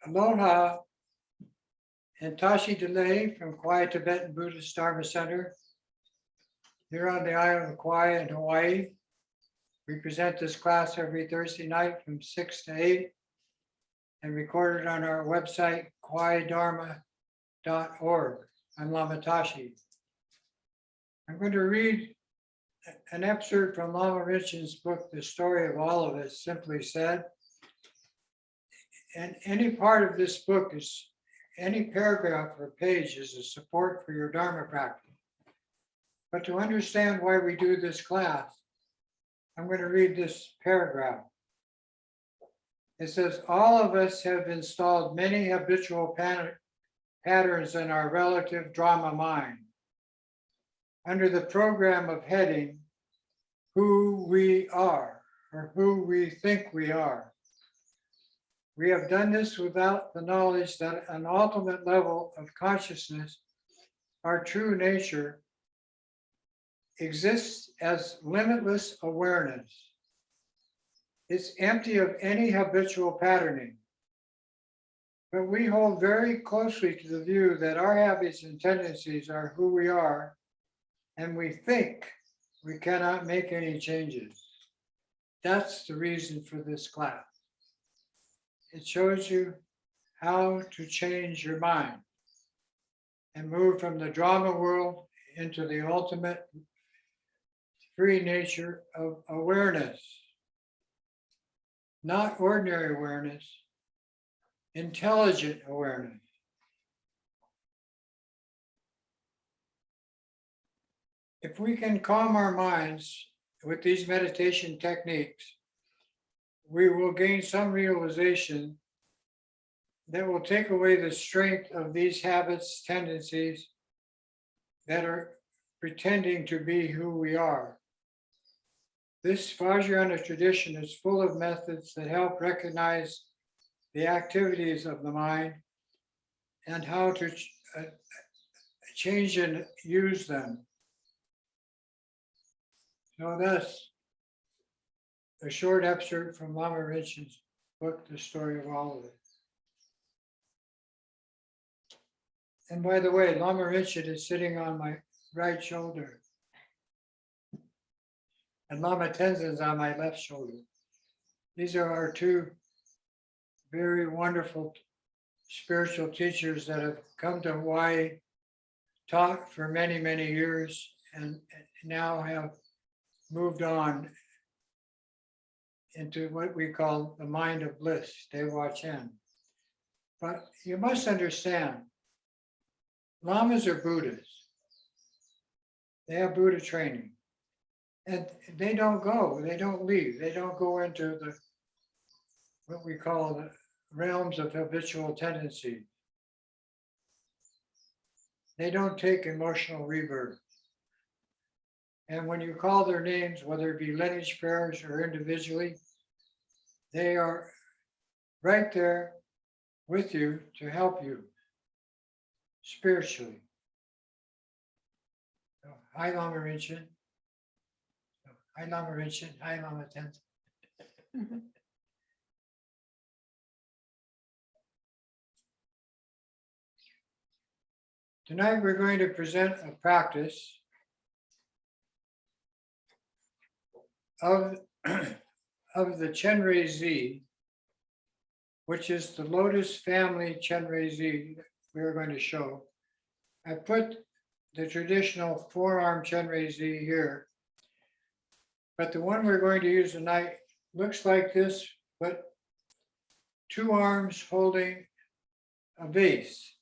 Aloha and Tashi Delay from Kauai Tibetan Buddhist Dharma Center here on the island of Kauai in Hawaii. We present this class every Thursday night from 6 to 8 and recorded on our website, kauaidharma.org. I'm Lama Tashi. I'm going to read an excerpt from Lama Rinpoche's book, The Story of All of Us, simply said. And any part of this book is, any paragraph or page is a support for your Dharma practice. But to understand why we do this class, I'm going to read this paragraph. It says, all of us have installed many habitual patterns in our relative drama mind. Under the program of heading, who we are, or who we think we are. We have done this without the knowledge that an ultimate level of consciousness, our true nature, exists as limitless awareness. It's empty of any habitual patterning. But we hold very closely to the view that our habits and tendencies are who we are, and we think we cannot make any changes. That's the reason for this class. It shows you how to change your mind and move from the drama world into the ultimate free nature of awareness. Not ordinary awareness, intelligent awareness. If we can calm our minds with these meditation techniques, we will gain some realization that will take away the strength of these habits, tendencies that are pretending to be who we are. This Vajrayana tradition is full of methods that help recognize the activities of the mind and how to change and use them. So that's a short excerpt from Lama Rinpoche's book, The Story of All of It. And by the way, Lama Rinpoche is sitting on my right shoulder. And Lama Tenzin's on my left shoulder. These are our two very wonderful spiritual teachers that have come to Hawaii, taught for many, many years, and now have moved on into what we call the mind of bliss, Dewa Chen. But you must understand, Lamas are Buddhas. They have Buddha training. And they don't leave. They don't go into the, what we call the realms of habitual tendency. They don't take emotional rebirth. And when you call their names, whether it be lineage prayers or individually, they are right there with you to help you spiritually. So, hi, Lama Rinpoche. Hi, Lama Rinpoche. Hi, Lama Tenzin. Tonight we're going to present a practice of the Chenrei Z, which is the Lotus family Chenrei Z that we are going to show. I put the traditional four-arm Chenrei Z here, but the one we're going to use tonight looks like this, but two arms holding a vase.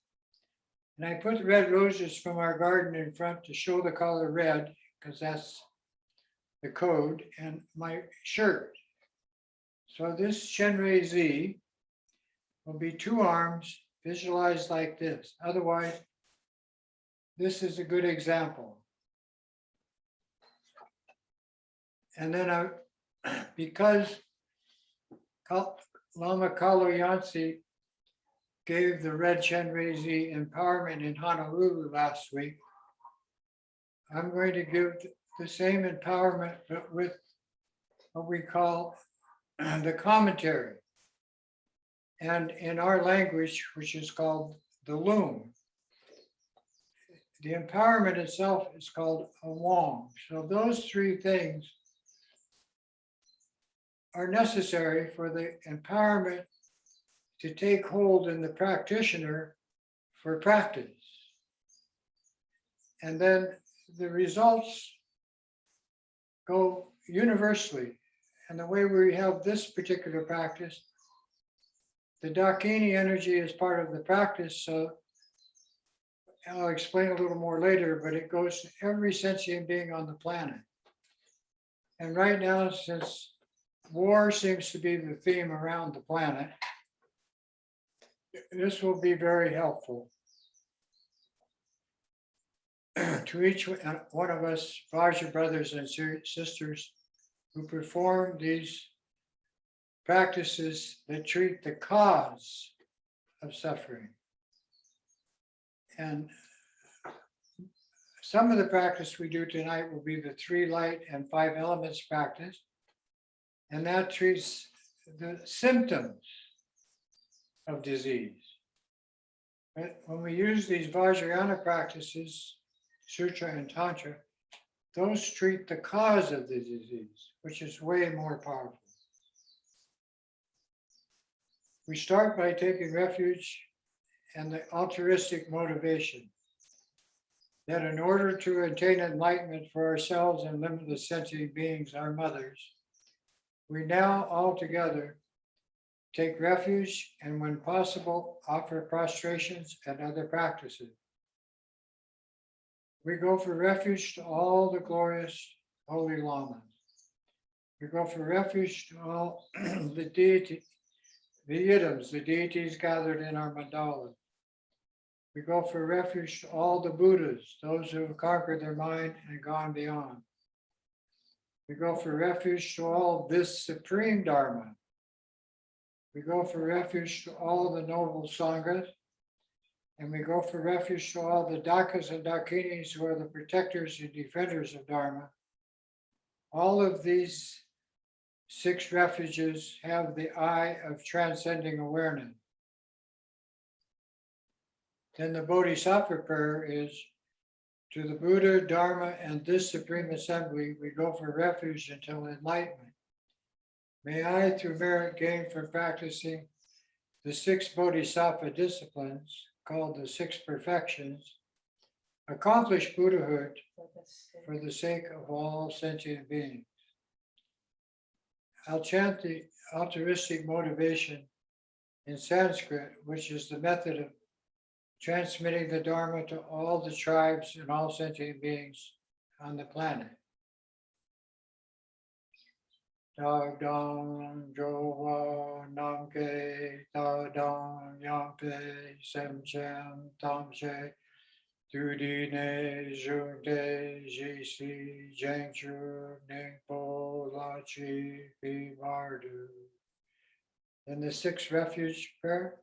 And I put the red roses from our garden in front to show the color red, because that's the code, and my shirt. So this Chenrei Z will be two arms visualized like this. Otherwise, this is a good example. And then because Lama Kalu Yansi gave the red Chenrei Z empowerment in Honolulu last week, I'm going to give the same empowerment, but with what we call the commentary. and in our language, which is called the loom. The empowerment itself is called a wong. So those three things are necessary for the empowerment to take hold in the practitioner for practice. And then the results go universally. And the way we have this particular practice, the Dakini energy is part of the practice. So I'll explain a little more later, but it goes to every sentient being on the planet. And right now, since war seems to be the theme around the planet, this will be very helpful to each one of us Vajra brothers and sisters who perform these practices that treat the cause of suffering. And some of the practice we do tonight will be the 3 light and 5 elements practice, and that treats the symptoms of disease. But when we use these Vajrayana practices, Sutra and Tantra, those treat the cause of the disease, which is way more powerful. We start by taking refuge in the altruistic motivation that in order to attain enlightenment for ourselves and limitless sentient beings, our mothers, we now all together take refuge and when possible, offer prostrations and other practices. We go for refuge to all the glorious holy lamas. We go for refuge to all the deities, the idams, the deities gathered in our mandala. We go for refuge to all the Buddhas, those who have conquered their mind and gone beyond. We go for refuge to all this supreme Dharma. We go for refuge to all the noble Sanghas. And we go for refuge to all the Dakas and Dakinis who are the protectors and defenders of Dharma. All of these 6 refuges have the eye of transcending awareness. Then the Bodhisattva prayer is, to the Buddha, Dharma, and this Supreme Assembly, we go for refuge until enlightenment. May I, through merit gained from practicing the 6 Bodhisattva disciplines, called the 6 perfections, accomplish Buddhahood for the sake of all sentient beings. I'll chant the altruistic motivation in Sanskrit, which is the method of transmitting the Dharma to all the tribes and all sentient beings on the planet. Dagdang Jova Namke Tadang Yampe Semchem Tamche Dudine Junte Jisi Jengchu Ningpo Lachi Pimardu. In the 6th refuge prayer,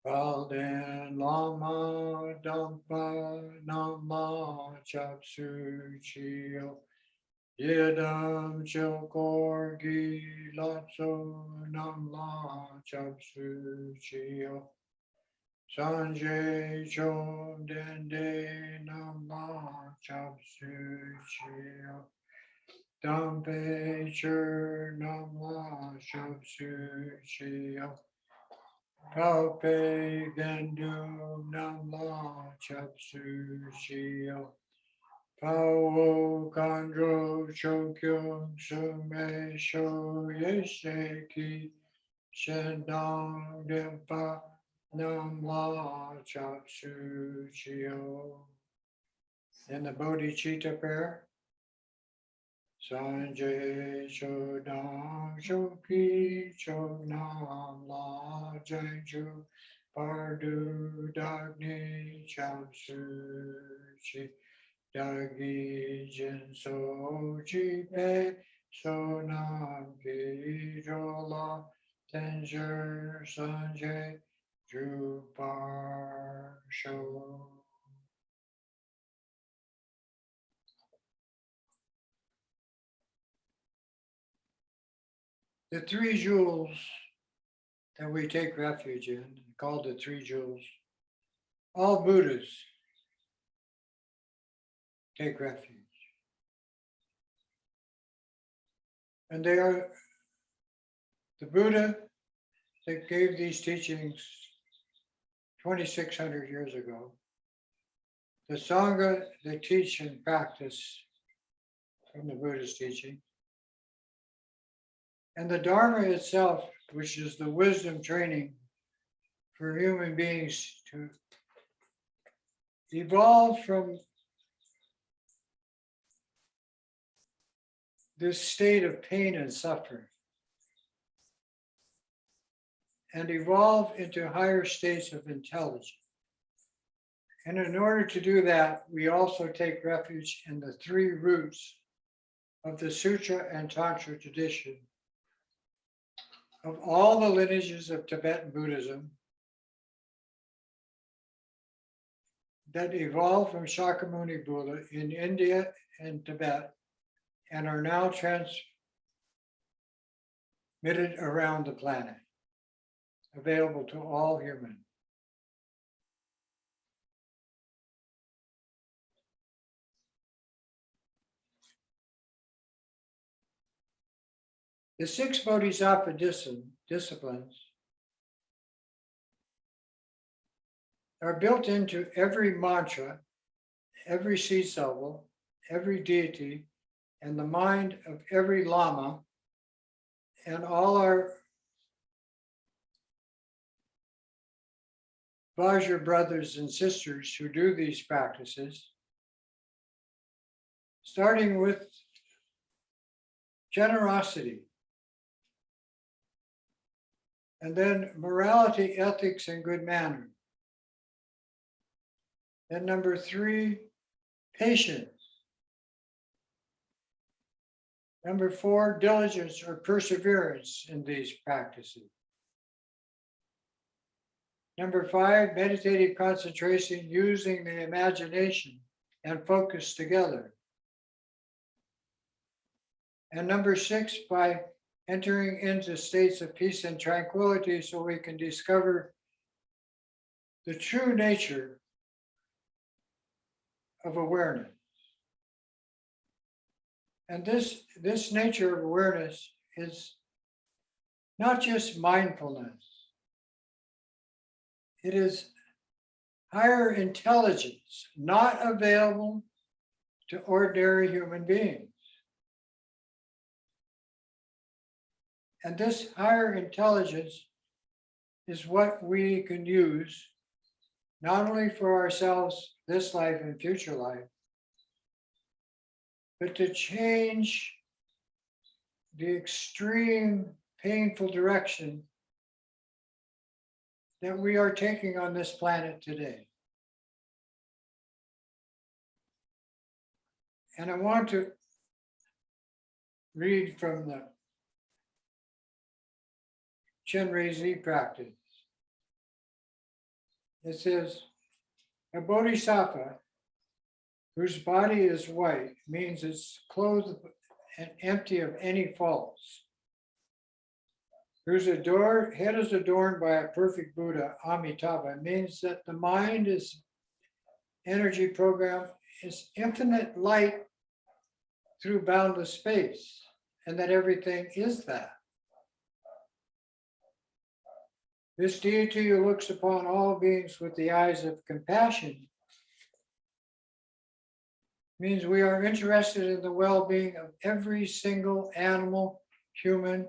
Palden Lama Dampa Nama Chapsu Chio Yedam Chokorgi Latso Namla Chapsu Chio Sanjay Chom Dende Namla Chapsu Chio Dampe Chur Namla Chapsu Chio Kaupe Gendu Namla Chapsu Chio Pao Kandro Chokyo Sume Sho Yesheki Shendang Dempa Namla Chapsu Chio. In the Bodhicitta prayer, Sanjay Chodang Shoki Chonam La Jangju Pardu Dagni Chapsu Chi Dagi Jin So Chi Pe Sonam Ki Jola Tenjer Sanjay Drupar Sho. The three jewels that we take refuge in, called the three jewels, all Buddhas take refuge. And they are the Buddha that gave these teachings 2,600 years ago, the Sangha that teach and practice from the Buddha's teaching, and the Dharma itself, which is the wisdom training for human beings to evolve from this state of pain and suffering and evolve into higher states of intelligence. And in order to do that, we also take refuge in the three roots of the Sutra and Tantra tradition of all the lineages of Tibetan Buddhism that evolved from Shakyamuni Buddha in India and Tibet and are now transmitted around the planet, available to all humans. The six Bodhisattva disciplines are built into every mantra, every seed syllable, every deity, and the mind of every Lama, and all our Vajra brothers and sisters who do these practices, starting with generosity, and then morality, ethics, and good manner. And number 3, patience. Number 4, diligence or perseverance in these practices. Number 5, meditative concentration using the imagination and focus together. And number 6, by entering into states of peace and tranquility so we can discover the true nature of awareness. And this nature of awareness is not just mindfulness. It is higher intelligence, not available to ordinary human beings. And this higher intelligence is what we can use not only for ourselves this life and future life, but to change the extreme painful direction that we are taking on this planet today. And I want to read from the Chenrezig practice. It says, a bodhisattva whose body is white means it's clothed and empty of any faults, whose head is adorned by a perfect Buddha, Amitabha, means that the mind is energy program is infinite light through boundless space, and that everything is that. This deity who looks upon all beings with the eyes of compassion means we are interested in the well-being of every single animal, human,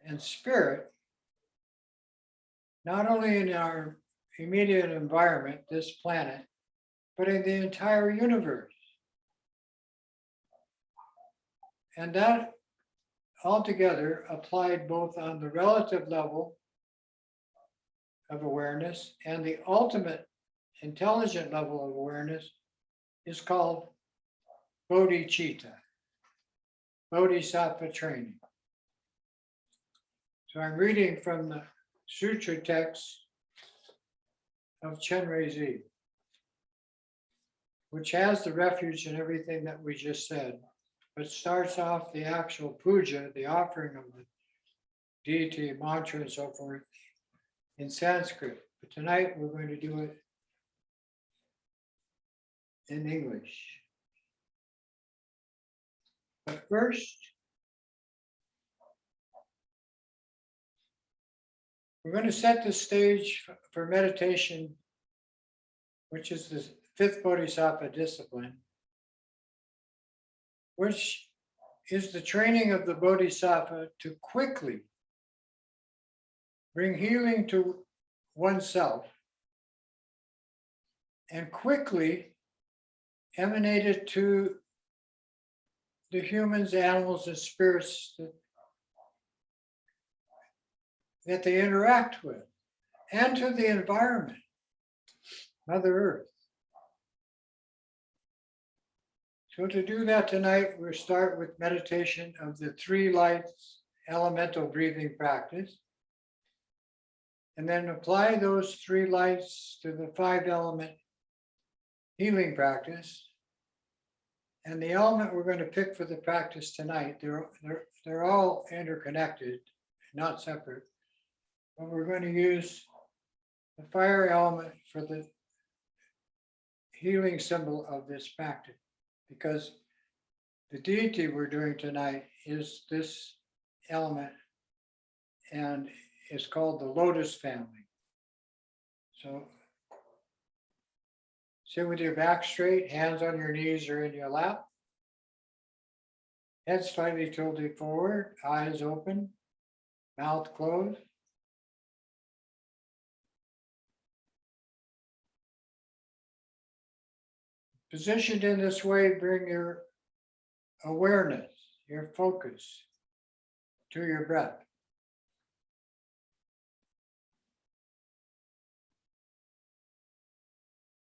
and spirit, not only in our immediate environment, this planet, but in the entire universe. And that altogether applied both on the relative level of awareness and the ultimate intelligent level of awareness is called bodhicitta, bodhisattva training. So I'm reading from the sutra text of Chenrezig, which has the refuge in everything that we just said, but starts off the actual puja, the offering of the deity, mantra, and so forth in Sanskrit. But tonight we're going to do it in English. But first, we're going to set the stage for meditation, which is the fifth Bodhisattva discipline, which is the training of the Bodhisattva to quickly bring healing to oneself and quickly emanate it to the humans, animals, and spirits that they interact with, and to the environment, Mother Earth. So to do that tonight, we'll start with meditation of the 3 lights elemental breathing practice, and then apply those 3 lights to the 5 element healing practice. And the element we're going to pick for the practice tonight, they're all interconnected, not separate. But we're going to use the fire element for the healing symbol of this practice, because the deity we're doing tonight is this element, and it's called the lotus family. So sit with your back straight, hands on your knees or in your lap, head slightly tilted forward, eyes open, mouth closed. Positioned in this way, bring your awareness, your focus to your breath.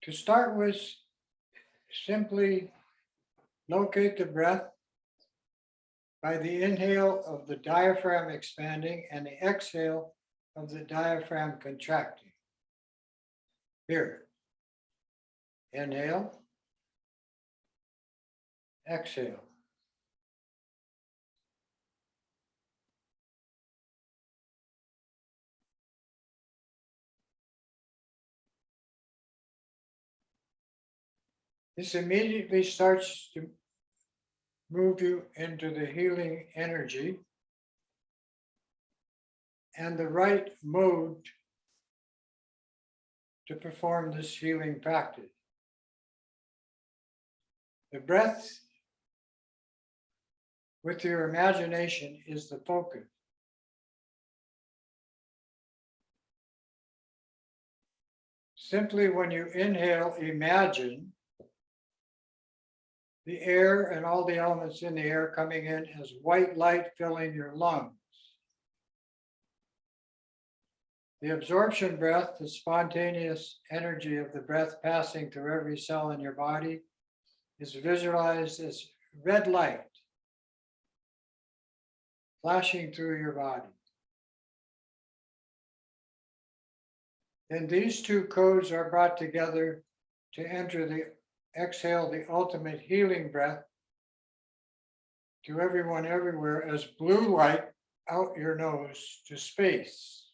To start with, simply locate the breath by the inhale of the diaphragm expanding and the exhale of the diaphragm contracting. Here, inhale, exhale. This immediately starts to move you into the healing energy and the right mode to perform this healing practice. The breath with your imagination is the focus. Simply when you inhale, imagine the air and all the elements in the air coming in as white light filling your lungs. The absorption breath, the spontaneous energy of the breath passing through every cell in your body, is visualized as red light flashing through your body. Then these 2 codes are brought together to enter the exhale, the ultimate healing breath to everyone everywhere as blue light out your nose to space.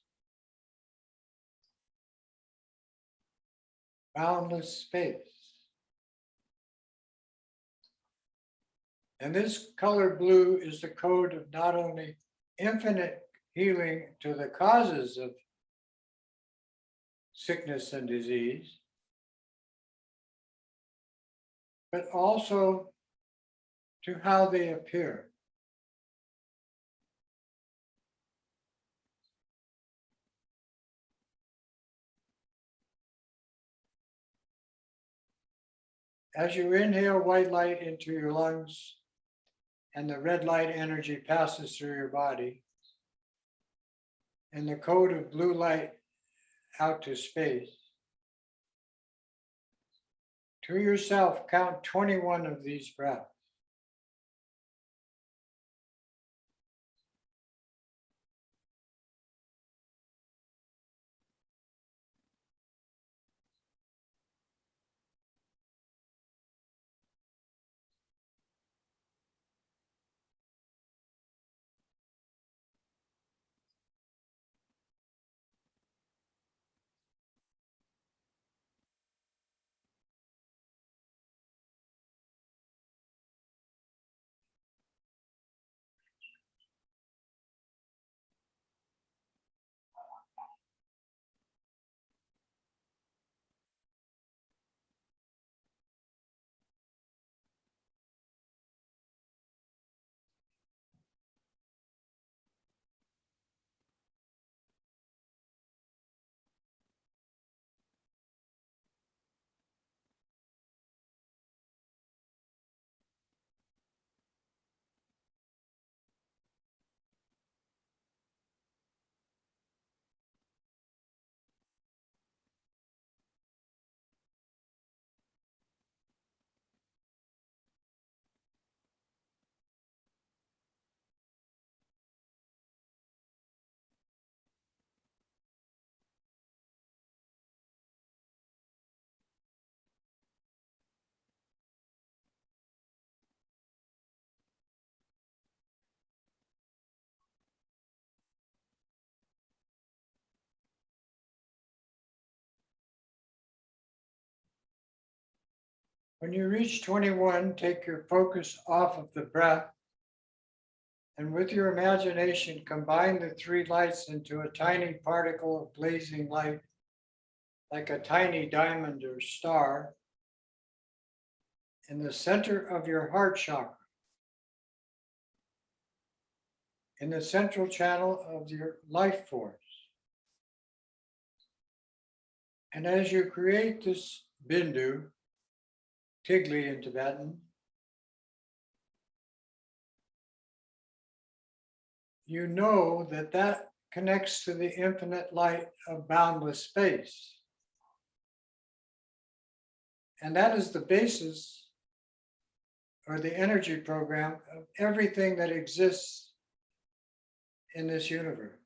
Boundless space. And this color blue is the code of not only infinite healing to the causes of sickness and disease, but also to how they appear. As you inhale white light into your lungs and the red light energy passes through your body, and the code of blue light out to space, to yourself, count 21 of these breaths. When you reach 21, take your focus off of the breath and with your imagination, combine the three lights into a tiny particle of blazing light, like a tiny diamond or star, in the center of your heart chakra, in the central channel of your life force. And as you create this bindu, tigli in Tibetan, you know that that connects to the infinite light of boundless space. And that is the basis or the energy program of everything that exists in this universe.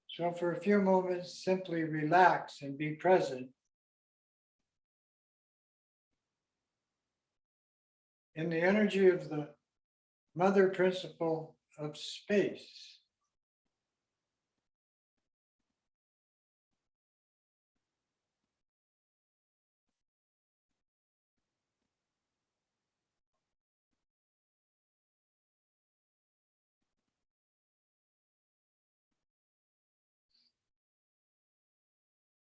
So for a few moments, simply relax and be present in the energy of the mother principle of space.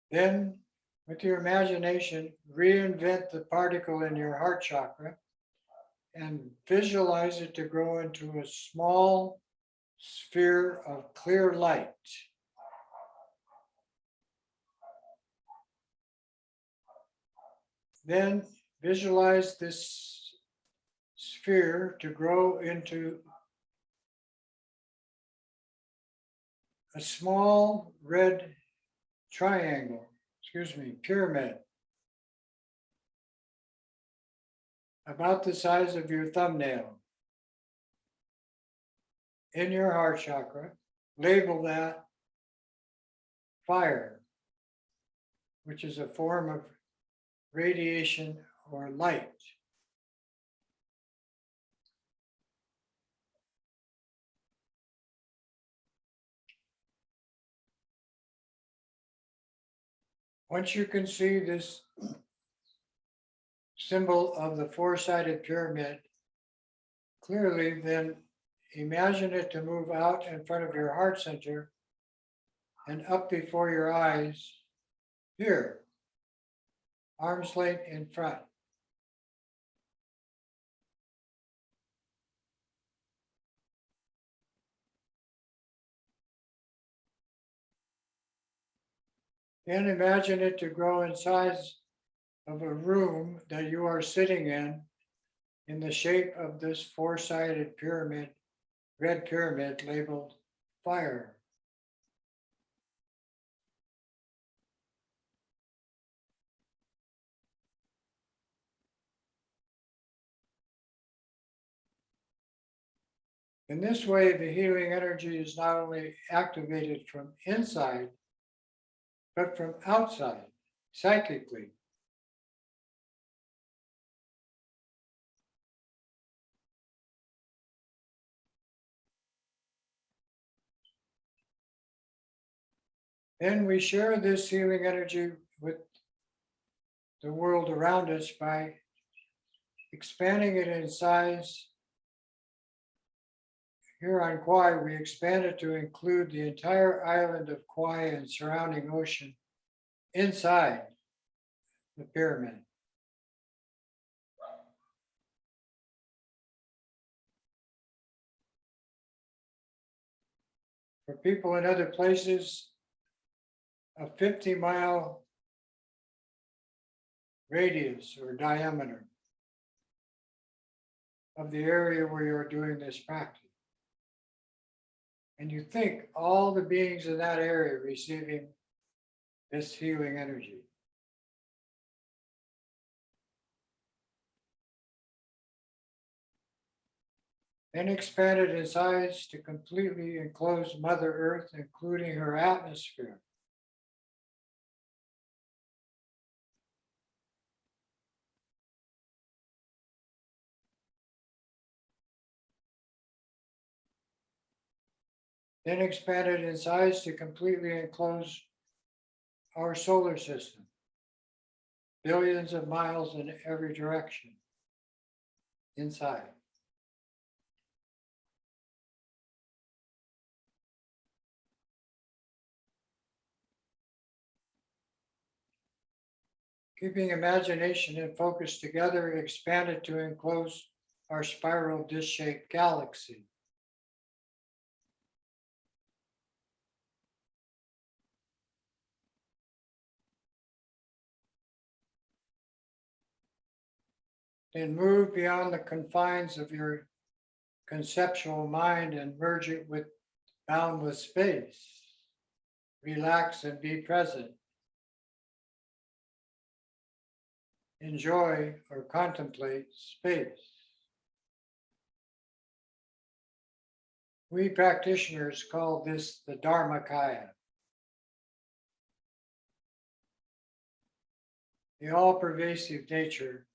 Then, with your imagination, reinvent the particle in your heart chakra and visualize it to grow into a small sphere of clear light. Then visualize this sphere to grow into a small red pyramid, about the size of your thumbnail, in your heart chakra. Label that fire, which is a form of radiation or light. Once you can see this symbol of the four-sided pyramid clearly, then imagine it to move out in front of your heart center and up before your eyes here, arm's length in front. Then imagine it to grow in size of a room that you are sitting in the shape of this four-sided pyramid, red pyramid labeled fire. In this way, the healing energy is not only activated from inside, but from outside, psychically. Then we share this healing energy with the world around us by expanding it in size. Here on Kauai, we expand it to include the entire island of Kauai and surrounding ocean inside the pyramid. For people in other places, a 50-mile radius or diameter of the area where you're doing this practice. And you think all the beings in that area receiving this healing energy. Then expand it in size to completely enclose Mother Earth, including her atmosphere. Then expand it in size to completely enclose our solar system, billions of miles in every direction inside. Keeping imagination and focus together, expanded to enclose our spiral disc-shaped galaxy. Then move beyond the confines of your conceptual mind and merge it with boundless space. Relax and be present. Enjoy or contemplate space. We practitioners call this the Dharmakaya, the all-pervasive nature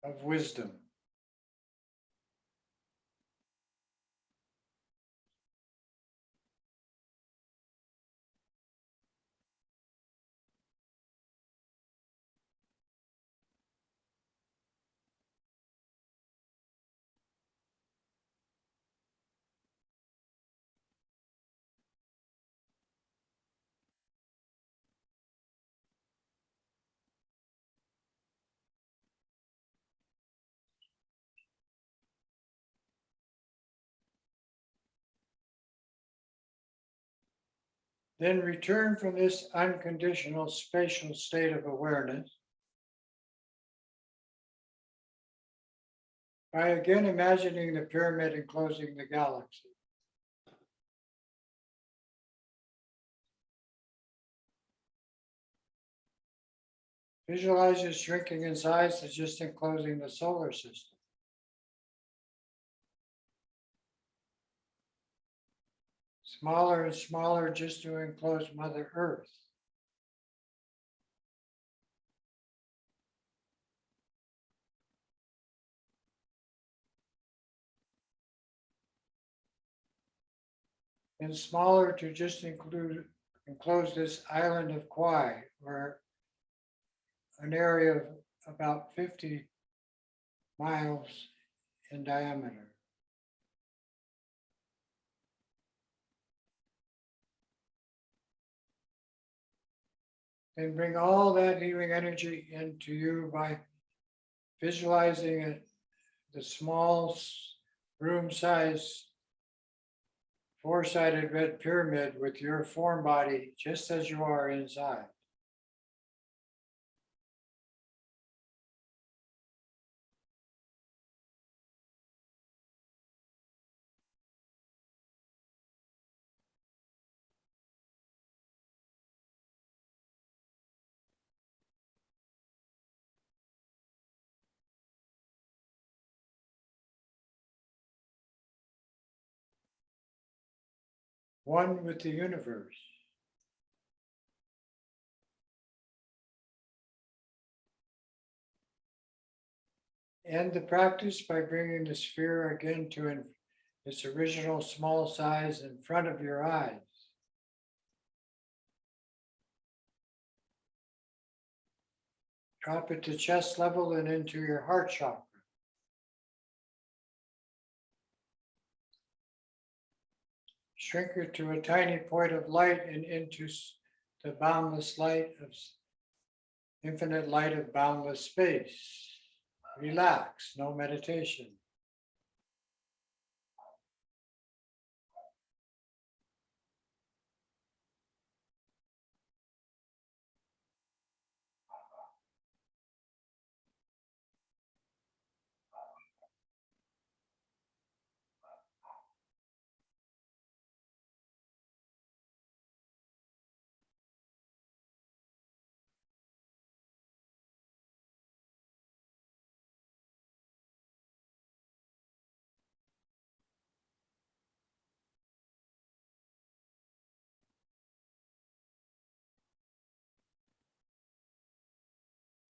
of wisdom. Then return from this unconditional spatial state of awareness by again imagining the pyramid enclosing the galaxy. Visualize it shrinking in size to just enclosing the solar system. Smaller and smaller just to enclose Mother Earth. And smaller to just enclose this island of Kauai, or an area of about 50 miles in diameter. And bring all that healing energy into you by visualizing it, the small room size four-sided red pyramid with your form body just as you are inside. One with the universe. End the practice by bringing the sphere again to its original small size in front of your eyes. Drop it to chest level and into your heart chakra. Shrink it to a tiny point of light and into the boundless light of infinite light of boundless space. Relax, no meditation.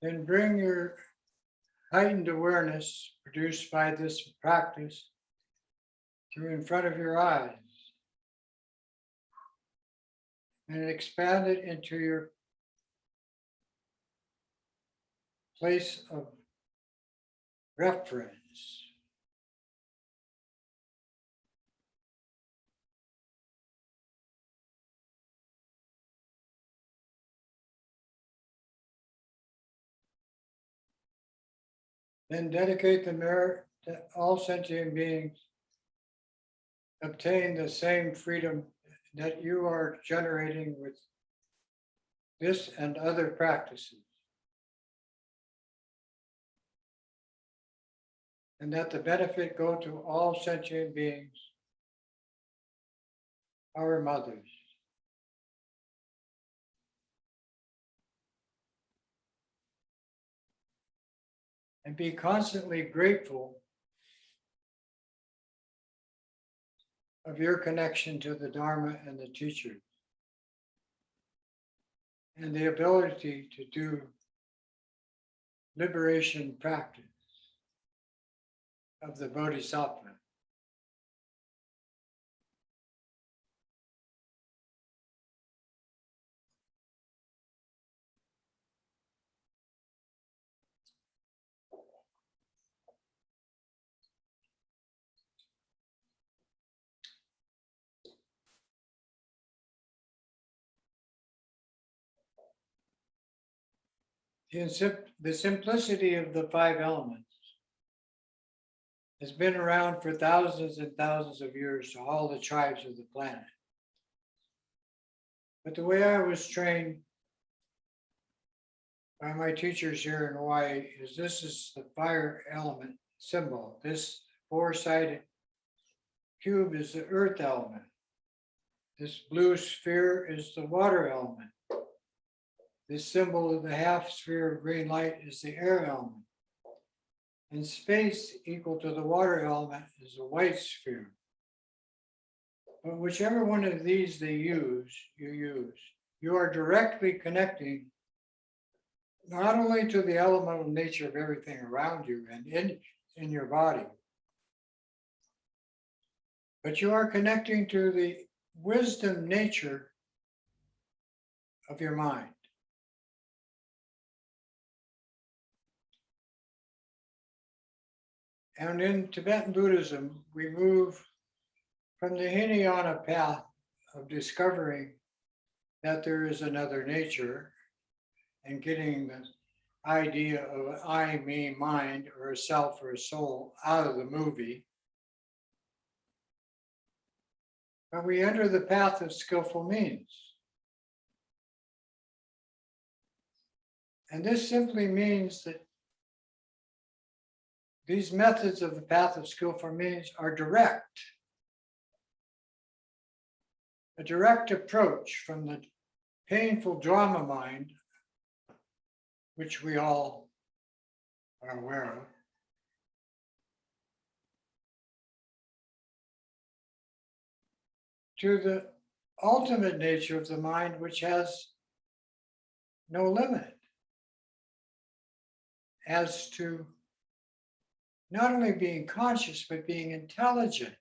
Then bring your heightened awareness produced by this practice to in front of your eyes. and expand it into your place of reference. Then dedicate the merit that all sentient beings obtain the same freedom that you are generating with this and other practices. And that the benefit go to all sentient beings, our mothers. And be constantly grateful of your connection to the Dharma and the teachers, and the ability to do liberation practice of the Bodhisattva. The simplicity of the five elements has been around for thousands and thousands of years to all the tribes of the planet. But the way I was trained by my teachers here in Hawaii is this is the fire element symbol. This four-sided cube is the earth element. This blue sphere is the water element. This symbol of the half sphere of green light is the air element. And space equal to the water element is the white sphere. But whichever one of these you use, you are directly connecting not only to the elemental nature of everything around you and in your body, but you are connecting to the wisdom nature of your mind. And in Tibetan Buddhism, we move from the Hinayana path of discovering that there is another nature and getting the idea of an I, me, mind, or a self or a soul out of the movie. But we enter the path of skillful means. And this simply means that these methods of the path of skillful means are direct. A direct approach from the painful drama mind, which we all are aware of, to the ultimate nature of the mind, which has no limit as to not only being conscious, but being intelligent.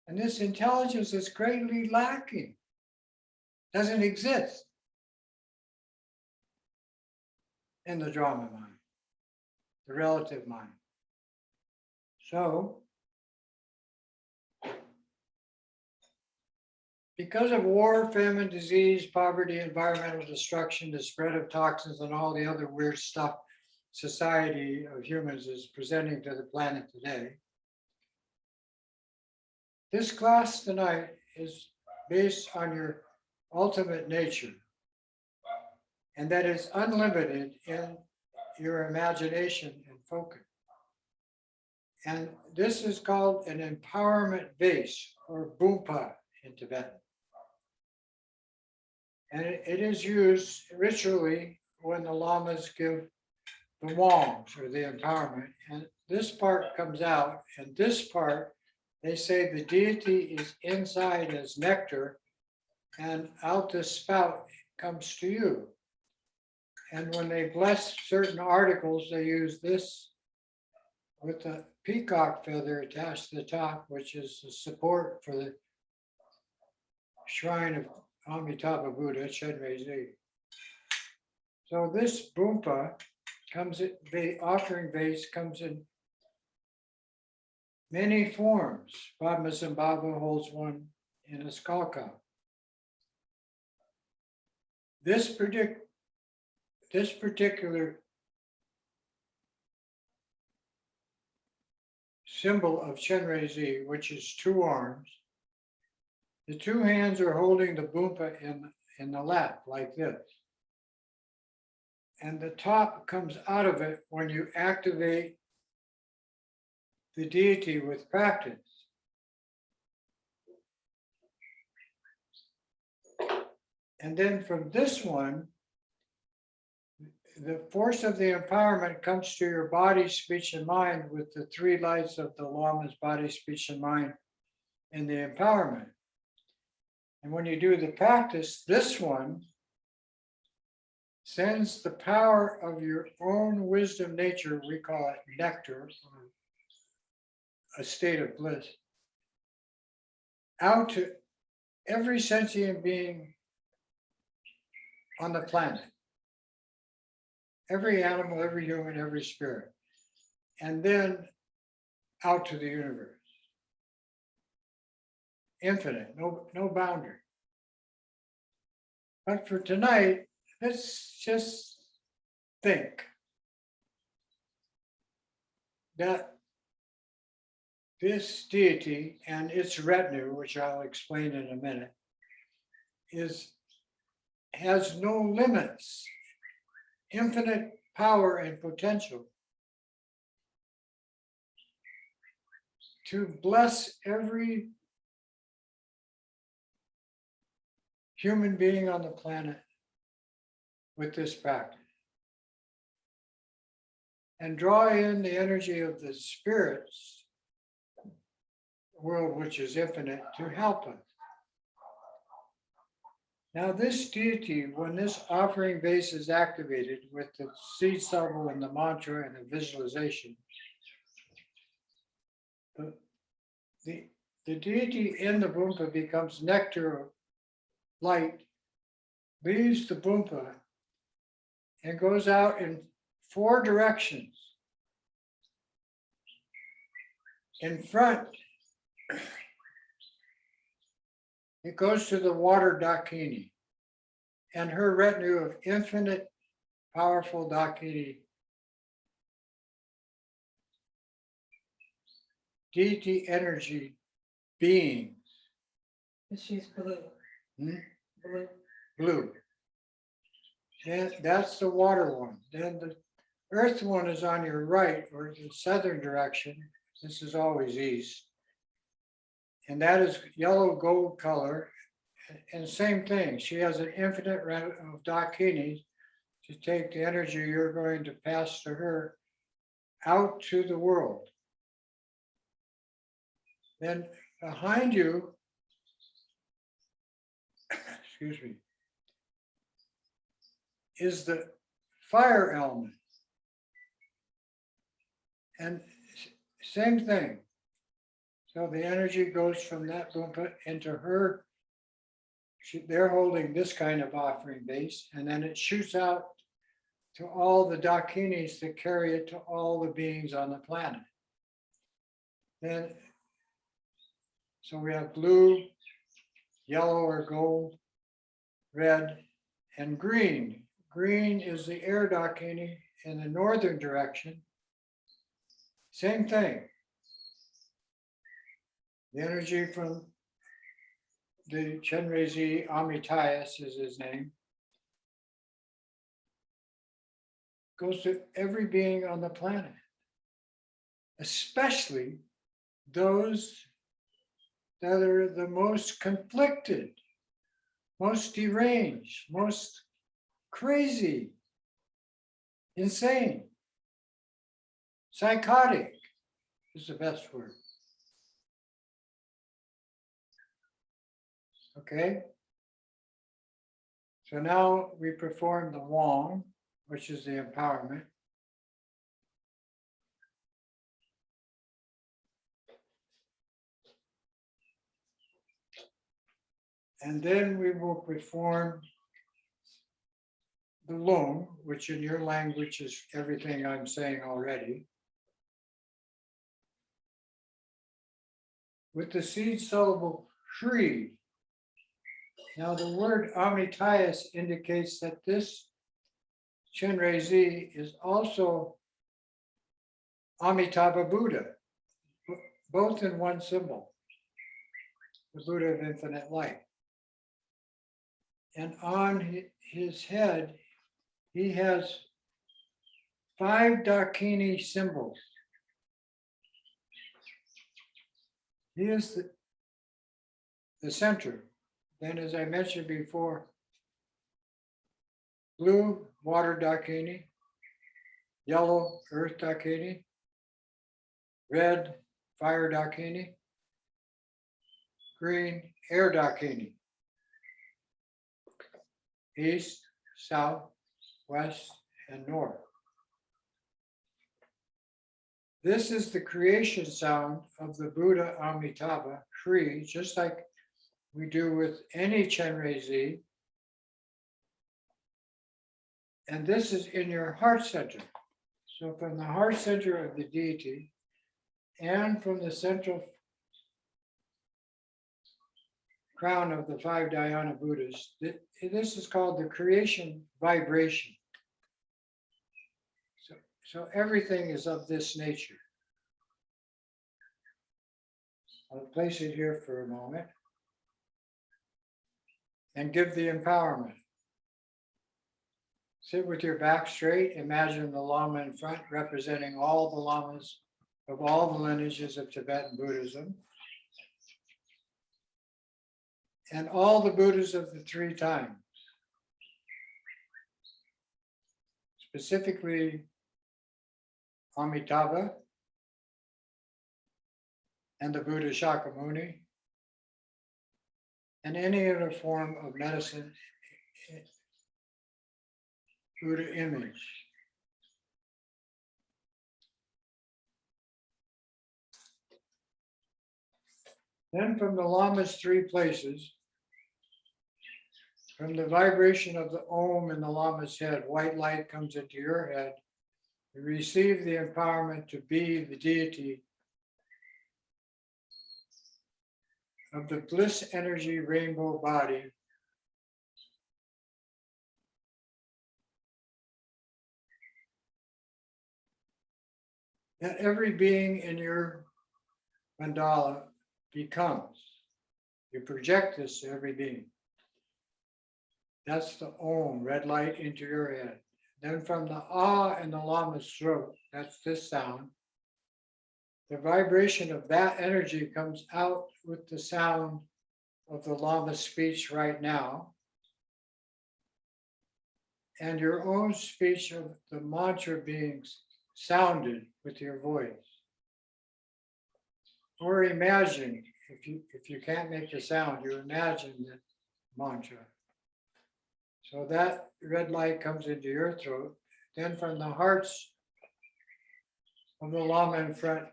And this intelligence is greatly lacking, doesn't exist in the drama mind, the relative mind. So, because of war, famine, disease, poverty, environmental destruction, the spread of toxins, and all the other weird stuff society of humans is presenting to the planet today, this class tonight is based on your ultimate nature, and that is unlimited in your imagination and focus. And this is called an empowerment base, or bumpa in Tibetan. And it is used ritually when the lamas give the wongs, or the empowerment. And this part comes out, and this part, they say the deity is inside as nectar, and out the spout comes to you. And when they bless certain articles, they use this with a peacock feather attached to the top, which is the support for the shrine of Amitabha Buddha, Chenrezig. So this Bumpa comes in, the offering vase comes in many forms. Padmasambhava holds one in a skull cup. This particular symbol of Chenrezig, which is two arms, the two hands are holding the Bumpa in the lap like this. And the top comes out of it when you activate the deity with practice. And then from this one, the force of the empowerment comes to your body, speech, and mind with the three lights of the Lama's body, speech, and mind in the empowerment. And when you do the practice, this one sends the power of your own wisdom nature, we call it nectar, or a state of bliss, out to every sentient being on the planet. Every animal, every human, every spirit. And then out to the universe. Infinite, no boundary. But for tonight, let's just think that this deity and its retinue, which I'll explain in a minute, has no limits, infinite power and potential to bless every human being on the planet with this practice and draw in the energy of the spirits world, which is infinite, to help us. Now this deity, when this offering base is activated with the seed symbol and the mantra and the visualization, the deity in the Bumpa becomes nectar light, leaves the Bumpa and goes out in four directions. In front, it goes to the water Dakini and her retinue of infinite powerful Dakini deity energy beings. She's blue. Blue. Blue. And that's the water one. Then the earth one is on your right, or the southern direction. This is always east. And that is yellow gold color. And same thing, she has an infinite of Dakini to take the energy you're going to pass to her out to the world. Then behind you, excuse me, is the fire element. And same thing. So the energy goes from that Bumpa into her. They're holding this kind of offering base, and then it shoots out to all the Dakinis that carry it to all the beings on the planet. Then, so we have blue, yellow or gold, red, and green. Green is the air Dakini in the northern direction. Same thing. The energy from the Chenrezig, Amitayus is his name, goes to every being on the planet, especially those that are the most conflicted, most deranged, most crazy, insane, psychotic is the best word. Okay? So now we perform the Wong, which is the empowerment. And then we will perform the lung, which in your language is everything I'm saying already, with the seed syllable Shri. Now the word Amitayus indicates that this Chenrezi is also Amitabha Buddha, both in one symbol, the Buddha of infinite light. And on his head, he has 5 Dakini symbols. He is the center. Then, as I mentioned before, blue, water Dakini, yellow, earth Dakini, red, fire Dakini, green, air Dakini, east, south, west, and north. This is the creation sound of the Buddha Amitabha, Shri, just like we do with any Chenrezi. And this is in your heart center. So from the heart center of the deity and from the central crown of the 5 Dhyana Buddhas, this is called the creation vibration. So everything is of this nature. I'll place it here for a moment and give the empowerment. Sit with your back straight. Imagine the Lama in front representing all the Lamas of all the lineages of Tibetan Buddhism and all the Buddhas of the 3 times. Specifically, Amitabha and the Buddha Shakyamuni and any other form of medicine Buddha image. Then from the Lama's 3 places, from the vibration of the Om in the Lama's head, white light comes into your head. You receive the empowerment to be the deity of the bliss energy rainbow body that every being in your mandala becomes. You project this to every being. That's the Om, red light into your head. Then from the Ah in the Lama's throat, that's this sound, the vibration of that energy comes out with the sound of the Lama's speech right now, and your own speech of the mantra being sounded with your voice. Or imagine, if you can't make the sound, you imagine the mantra. So that red light comes into your throat. Then from the hearts of the Lama in front,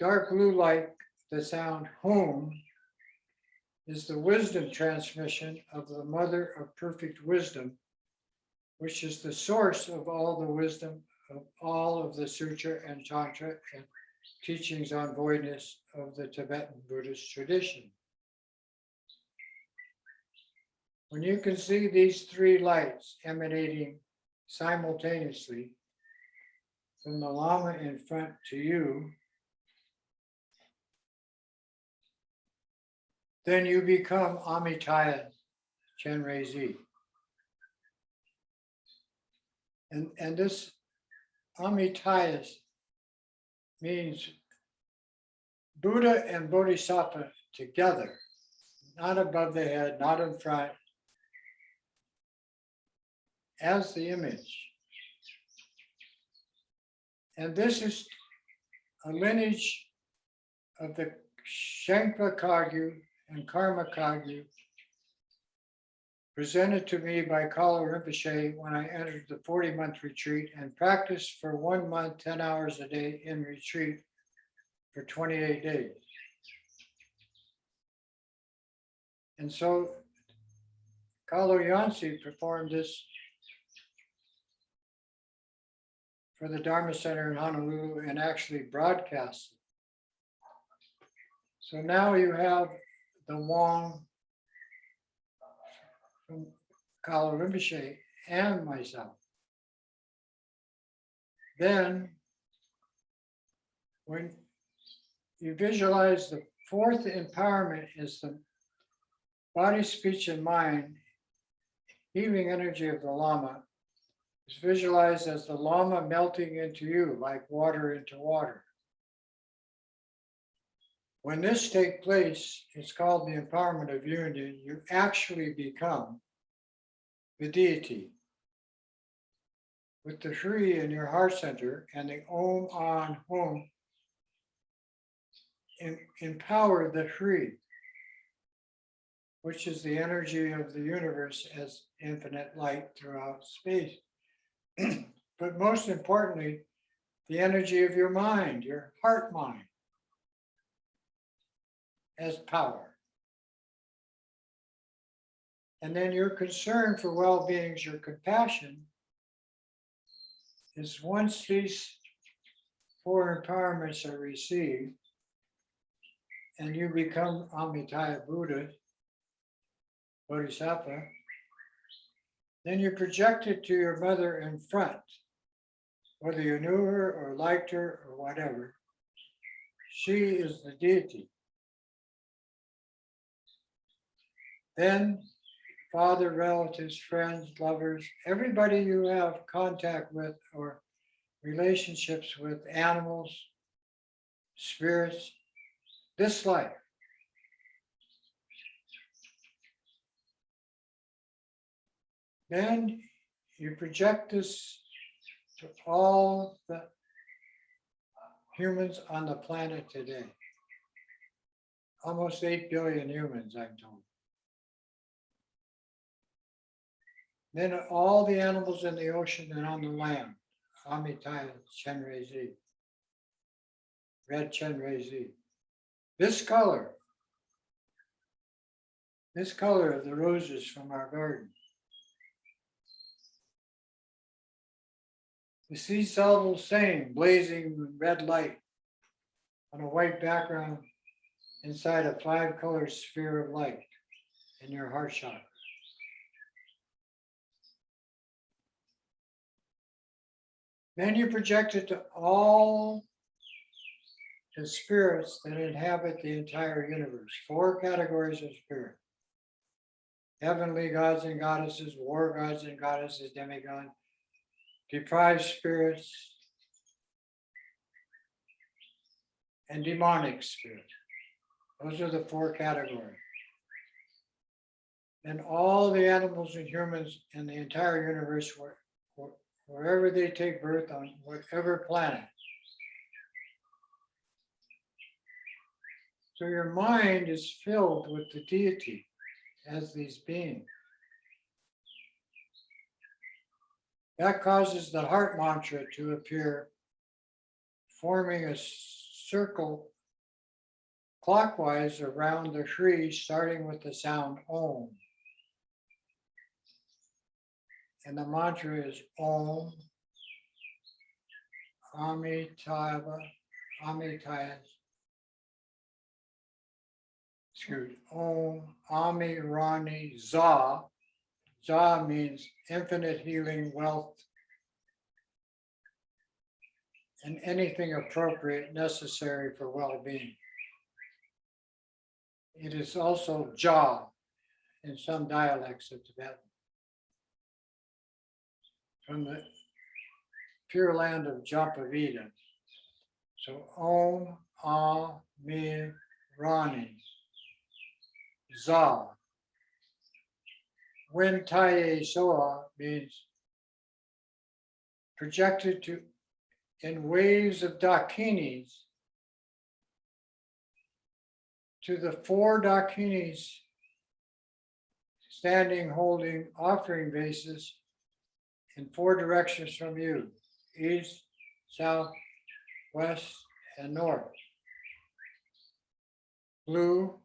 dark blue light, the sound home, is the wisdom transmission of the Mother of Perfect Wisdom, which is the source of all the wisdom of all of the Sutra and Tantra and teachings on voidness of the Tibetan Buddhist tradition. When you can see these 3 lights emanating simultaneously from the Lama in front to you, then you become Amitayus Chenrezi. And this Amitayus means Buddha and Bodhisattva together, not above the head, not in front, as the image. And this is a lineage of the Shengpa Kagyu and Karma Kagyu presented to me by Kala Rinpoche when I entered the 40-month retreat and practiced for 1 month, 10 hours a day in retreat for 28 days. And so Kalu Yansi performed this for the Dharma Center in Honolulu and actually broadcast it. So now you have the Wong from Kalu Rinpoche and myself. Then, when you visualize the fourth empowerment is the body, speech, and mind, healing energy of the Lama is visualized as the Lama melting into you like water into water. When this takes place, it's called the empowerment of unity. You actually become the deity. With the Shri in your heart center and the Om on Hum, empower the Shri, which is the energy of the universe as infinite light throughout space. But most importantly, the energy of your mind, your heart mind, as power. And then your concern for well-being, your compassion, is once these four empowerments are received and you become Amitayus Buddha, Bodhisattva, then you project it to your mother in front, whether you knew her or liked her or whatever. She is the deity. Then father, relatives, friends, lovers, everybody you have contact with or relationships with, animals, spirits, this life. Then you project this to all the humans on the planet today. Almost 8 billion humans, I'm told. Then all the animals in the ocean and on the land, Amitayus Chenrezi, red Chenrezi. This color of the roses from our garden. The sea syllable saying, blazing with red light on a white background inside a 5-color sphere of light in your heart chakra. Then you project it to all the spirits that inhabit the entire universe. 4 categories of spirit. Heavenly gods and goddesses, war gods and goddesses, demigod, deprived spirits, and demonic spirits. Those are the 4 categories. And all the animals and humans in the entire universe, wherever they take birth on whatever planet. So your mind is filled with the deity as these beings. That causes the heart mantra to appear, forming a circle clockwise around the Shri, starting with the sound Om. And the mantra is Om, Amitayus, Om, Ami Rani Za. Za means infinite healing, wealth, and anything appropriate necessary for well-being. It is also Ja in some dialects of Tibetan. From the pure land of Japavita. So Om, Ami Rani Za. When Taye Soa means projected to in waves of dakinis to the 4 dakinis standing holding offering vases in 4 directions from you, east, south, west, and north. Blue,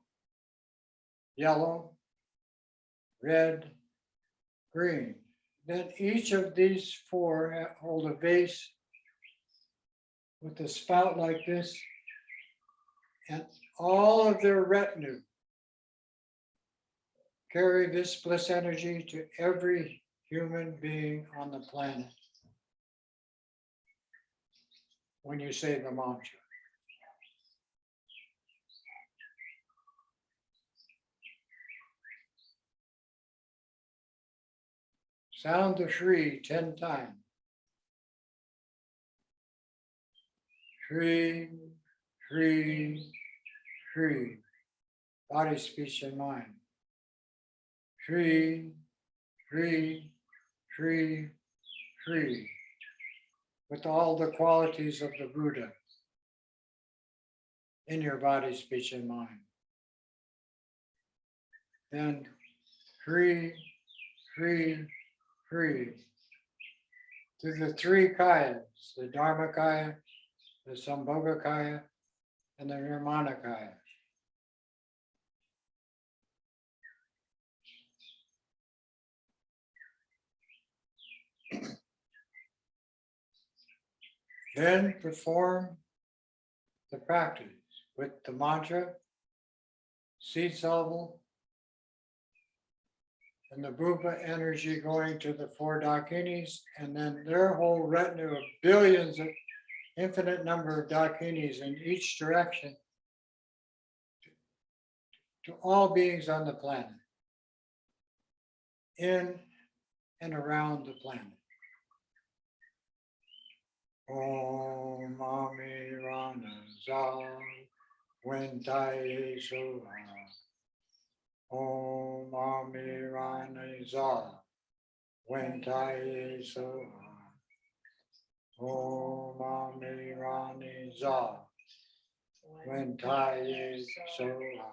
yellow, red, green. Then each of these four hold a vase with a spout like this, and all of their retinue carry this bliss energy to every human being on the planet when you say the mantra. Sound the Shri 10 times. Shri, Shri, Shri. Body, speech, and mind. Shri, Shri, Shri, Shri. With all the qualities of the Buddha in your body, speech, and mind. Then Shri, Shri, Shri. To the three kayas, the Dharmakaya, the Sambhogakaya, and the Nirmanakaya. Then perform the practice with the mantra, seed salvo, and the Bupa energy going to the four Dakinis, and then their whole retinue of billions of infinite number of Dakinis in each direction to all beings on the planet, in and around the planet. Om Mami Rana Za Wentai Soha. Om Mami Rana Za Wentai Soha. Om Mami Rana Za Wentai Soha.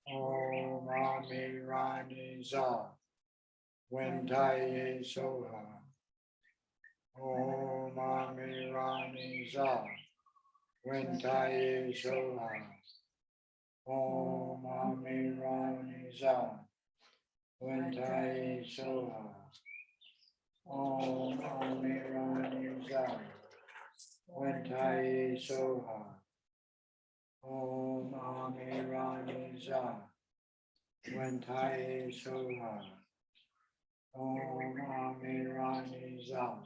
Om Mami Rana Za Wentai Soha. Om Mami Rani Za Wentai Soha. Om Mami Rani Za Wentai Soha. Om Mami Rani Za Wentai Soha. Om Mami Rani Za Wentai Soha. Om Mami Rani Za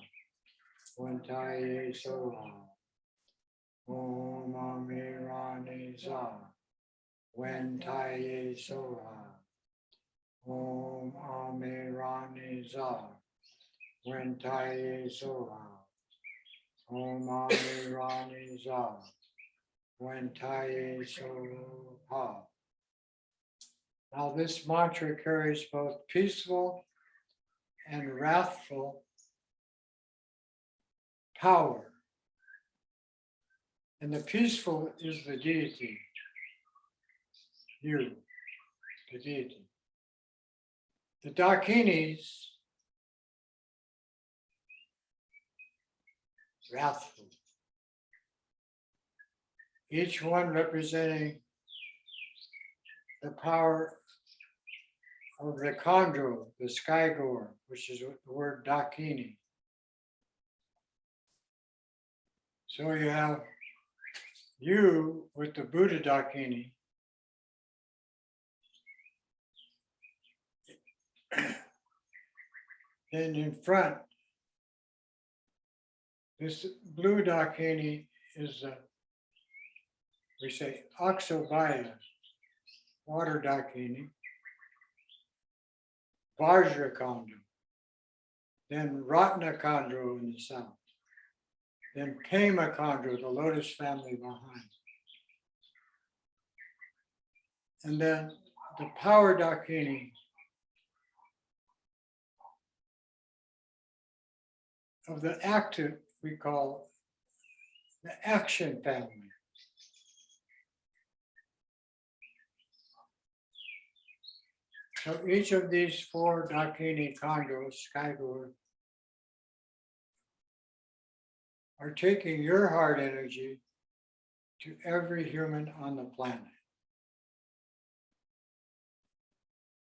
Wentai Soha. Om Mami Rani Za Wentai Soha. Om Mami Rani Za Wentai Soha. Om Mami Rani Za Wentai Soha. Now this mantra carries both peaceful and wrathful power. And the peaceful is the deity, you, the deity. The Dakinis, wrathful. Each one representing the power of the Khandro, the sky goer, which is the word Dakini. So you have you with the Buddha Dakini. Then in front, this blue Dakini is we say Aksabhaya, water Dakini, Vajra Khandro, then Ratna Khandro in the south, then Pema Khandro, the lotus family behind. And then the power Dakini of the active, we call the action family. So each of these four Dakini Khandros, Skygoer, are taking your heart energy to every human on the planet.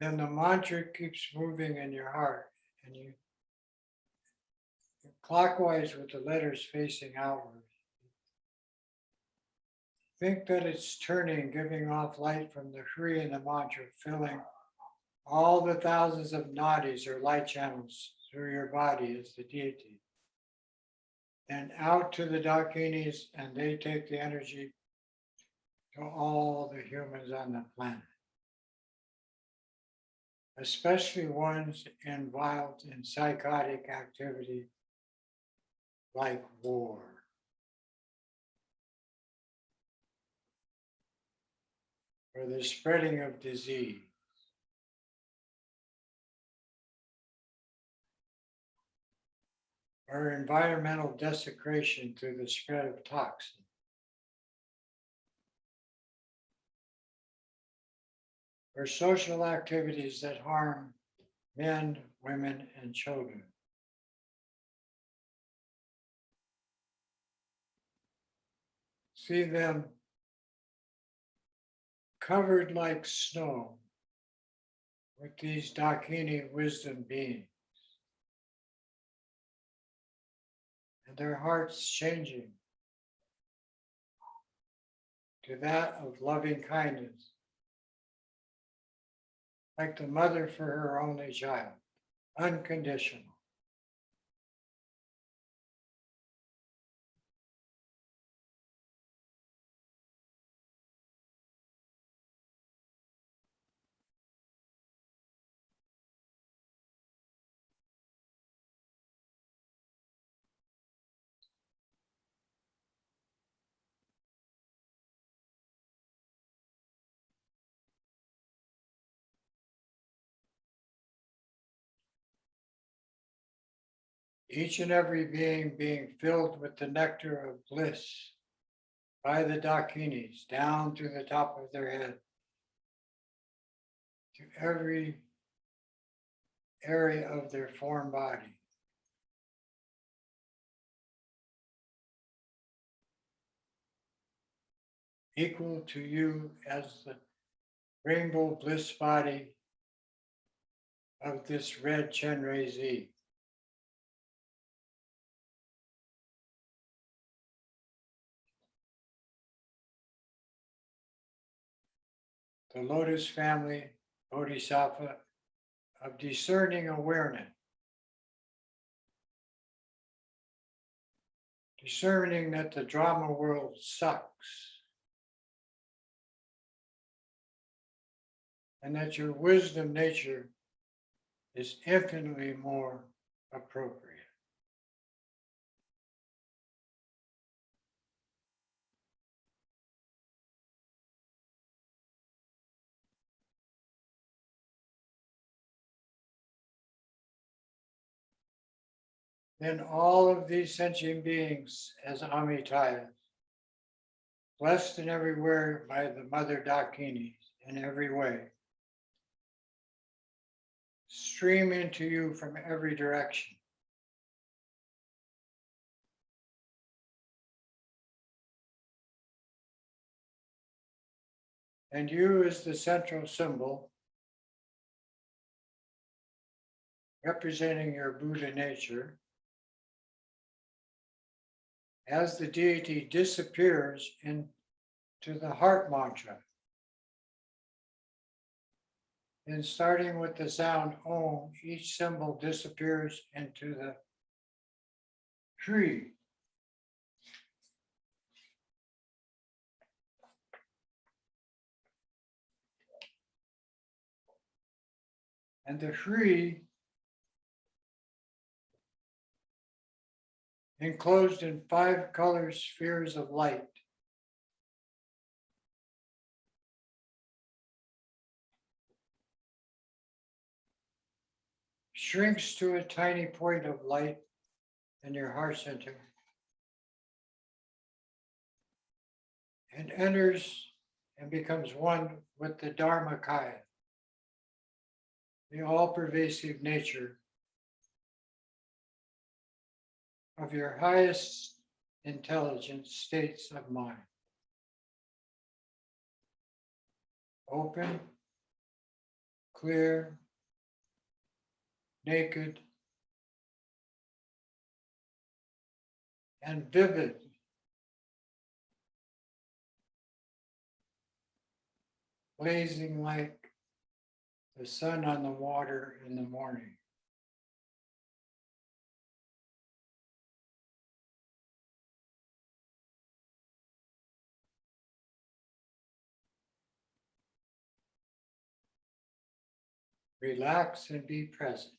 then the mantra keeps moving in your heart, and you clockwise with the letters facing outward. Think that it's turning, giving off light from the Hri and the mantra, filling all the thousands of nadis or light channels through your body as the deity. Then out to the Dakinis, and they take the energy to all the humans on the planet, especially ones involved in psychotic activity like war. Or the spreading of disease. Or environmental desecration through the spread of toxins. Or social activities that harm men, women, and children. See them covered like snow with these Dakini wisdom beings. And their hearts changing to that of loving kindness, like the mother for her only child, unconditional. Each and every being filled with the nectar of bliss by the Dakinis down to the top of their head, to every area of their form body. Equal to you as the rainbow bliss body of this red Chenrezi. The lotus family, Bodhisattva, of discerning awareness. Discerning that the drama world sucks. And that your wisdom nature is infinitely more appropriate. Then all of these sentient beings as Amitayus, blessed in everywhere by the mother Dakinis in every way, stream into you from every direction. And you as the central symbol, representing your Buddha nature, as the deity disappears into the heart mantra. And starting with the sound Om, each symbol disappears into the tree. And the tree, enclosed in 5 color spheres of light, shrinks to a tiny point of light in your heart center and enters and becomes one with the Dharmakaya, the all-pervasive nature of your highest intelligence states of mind. Open, clear, naked, and vivid. Blazing like the sun on the water in the morning. Relax and be present.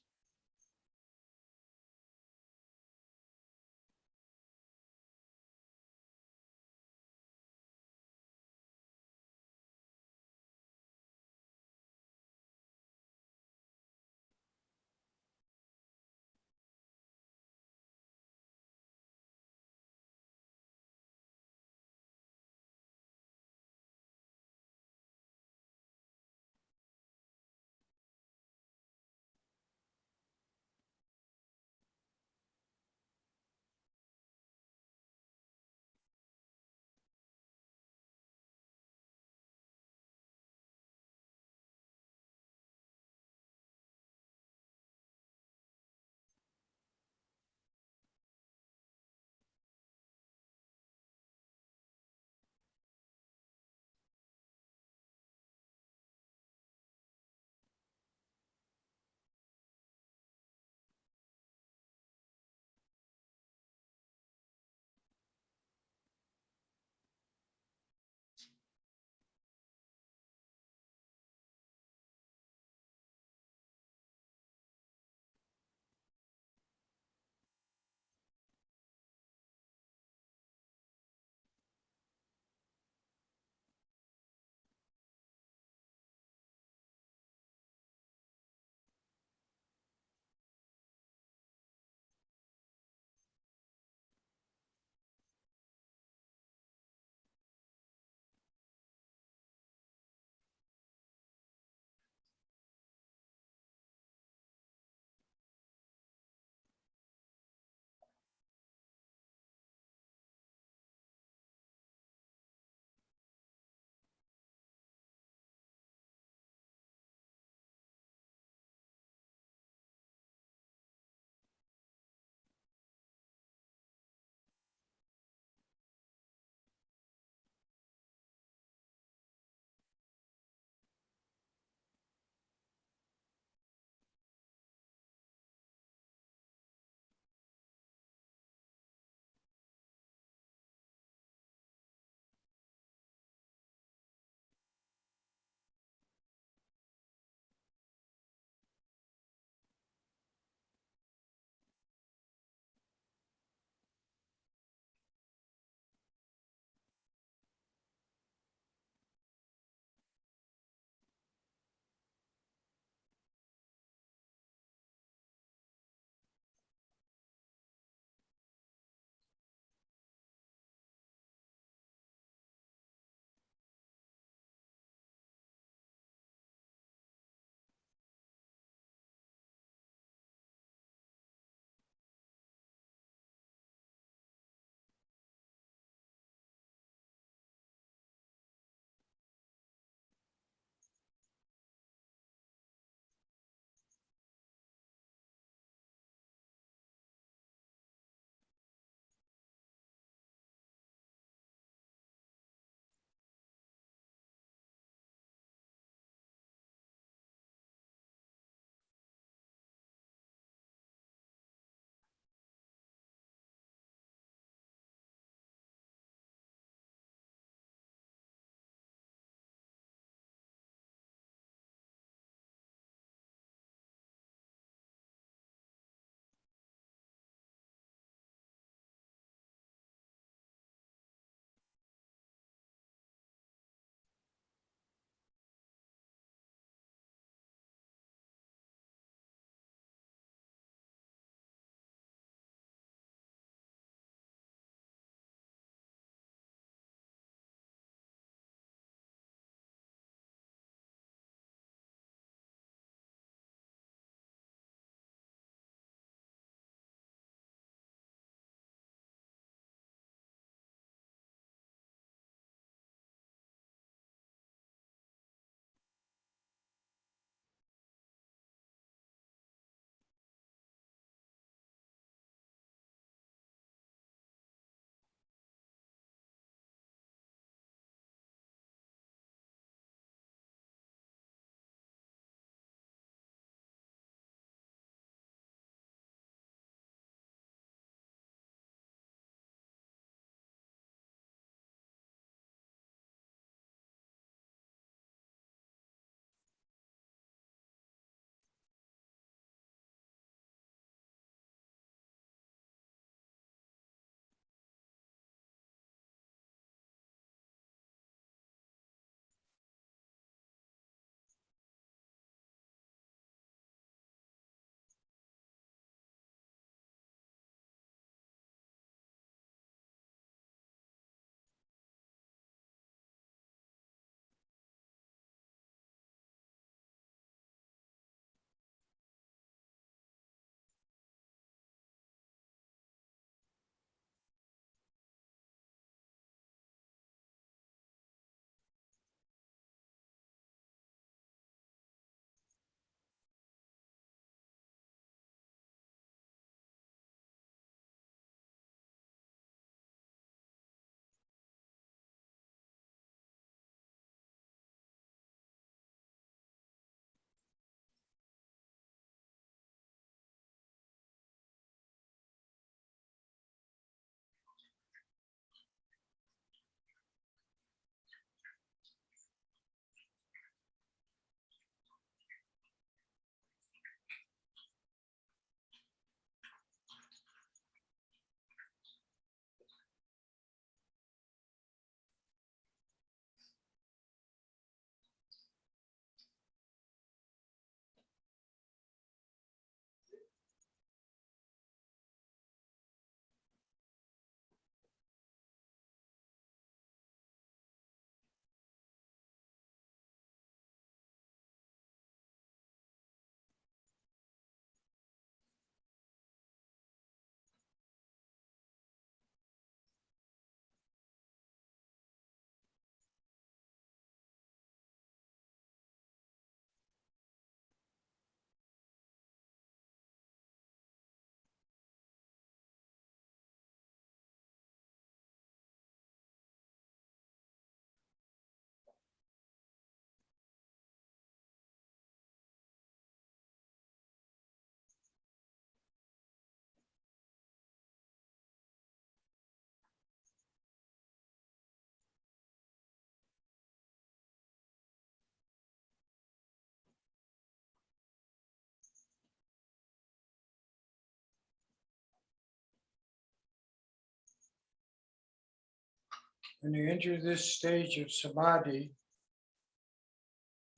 when you enter this stage of samadhi,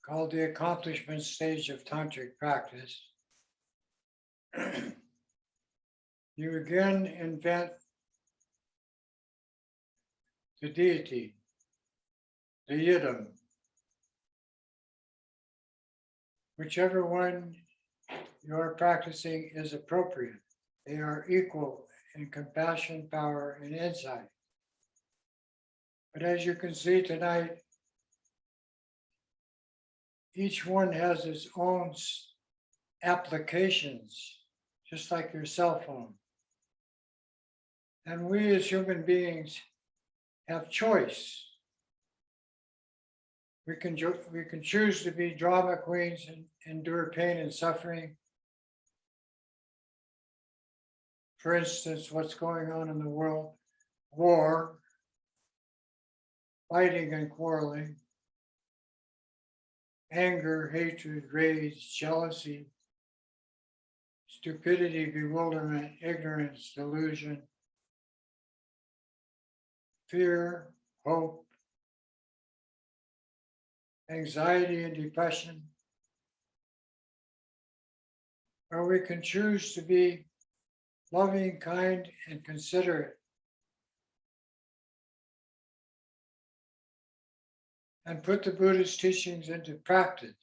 called the accomplishment stage of tantric practice, you again invent the deity, the yidam, whichever one you are practicing is appropriate. They are equal in compassion, power, and insight. But as you can see tonight, each one has its own applications, just like your cell phone. And we as human beings have choice. We can choose to be drama queens and endure pain and suffering. For instance, what's going on in the world, war, fighting and quarreling, anger, hatred, rage, jealousy, stupidity, bewilderment, ignorance, delusion, fear, hope, anxiety and depression. Or we can choose to be loving, kind, and considerate, and put the Buddha's teachings into practice.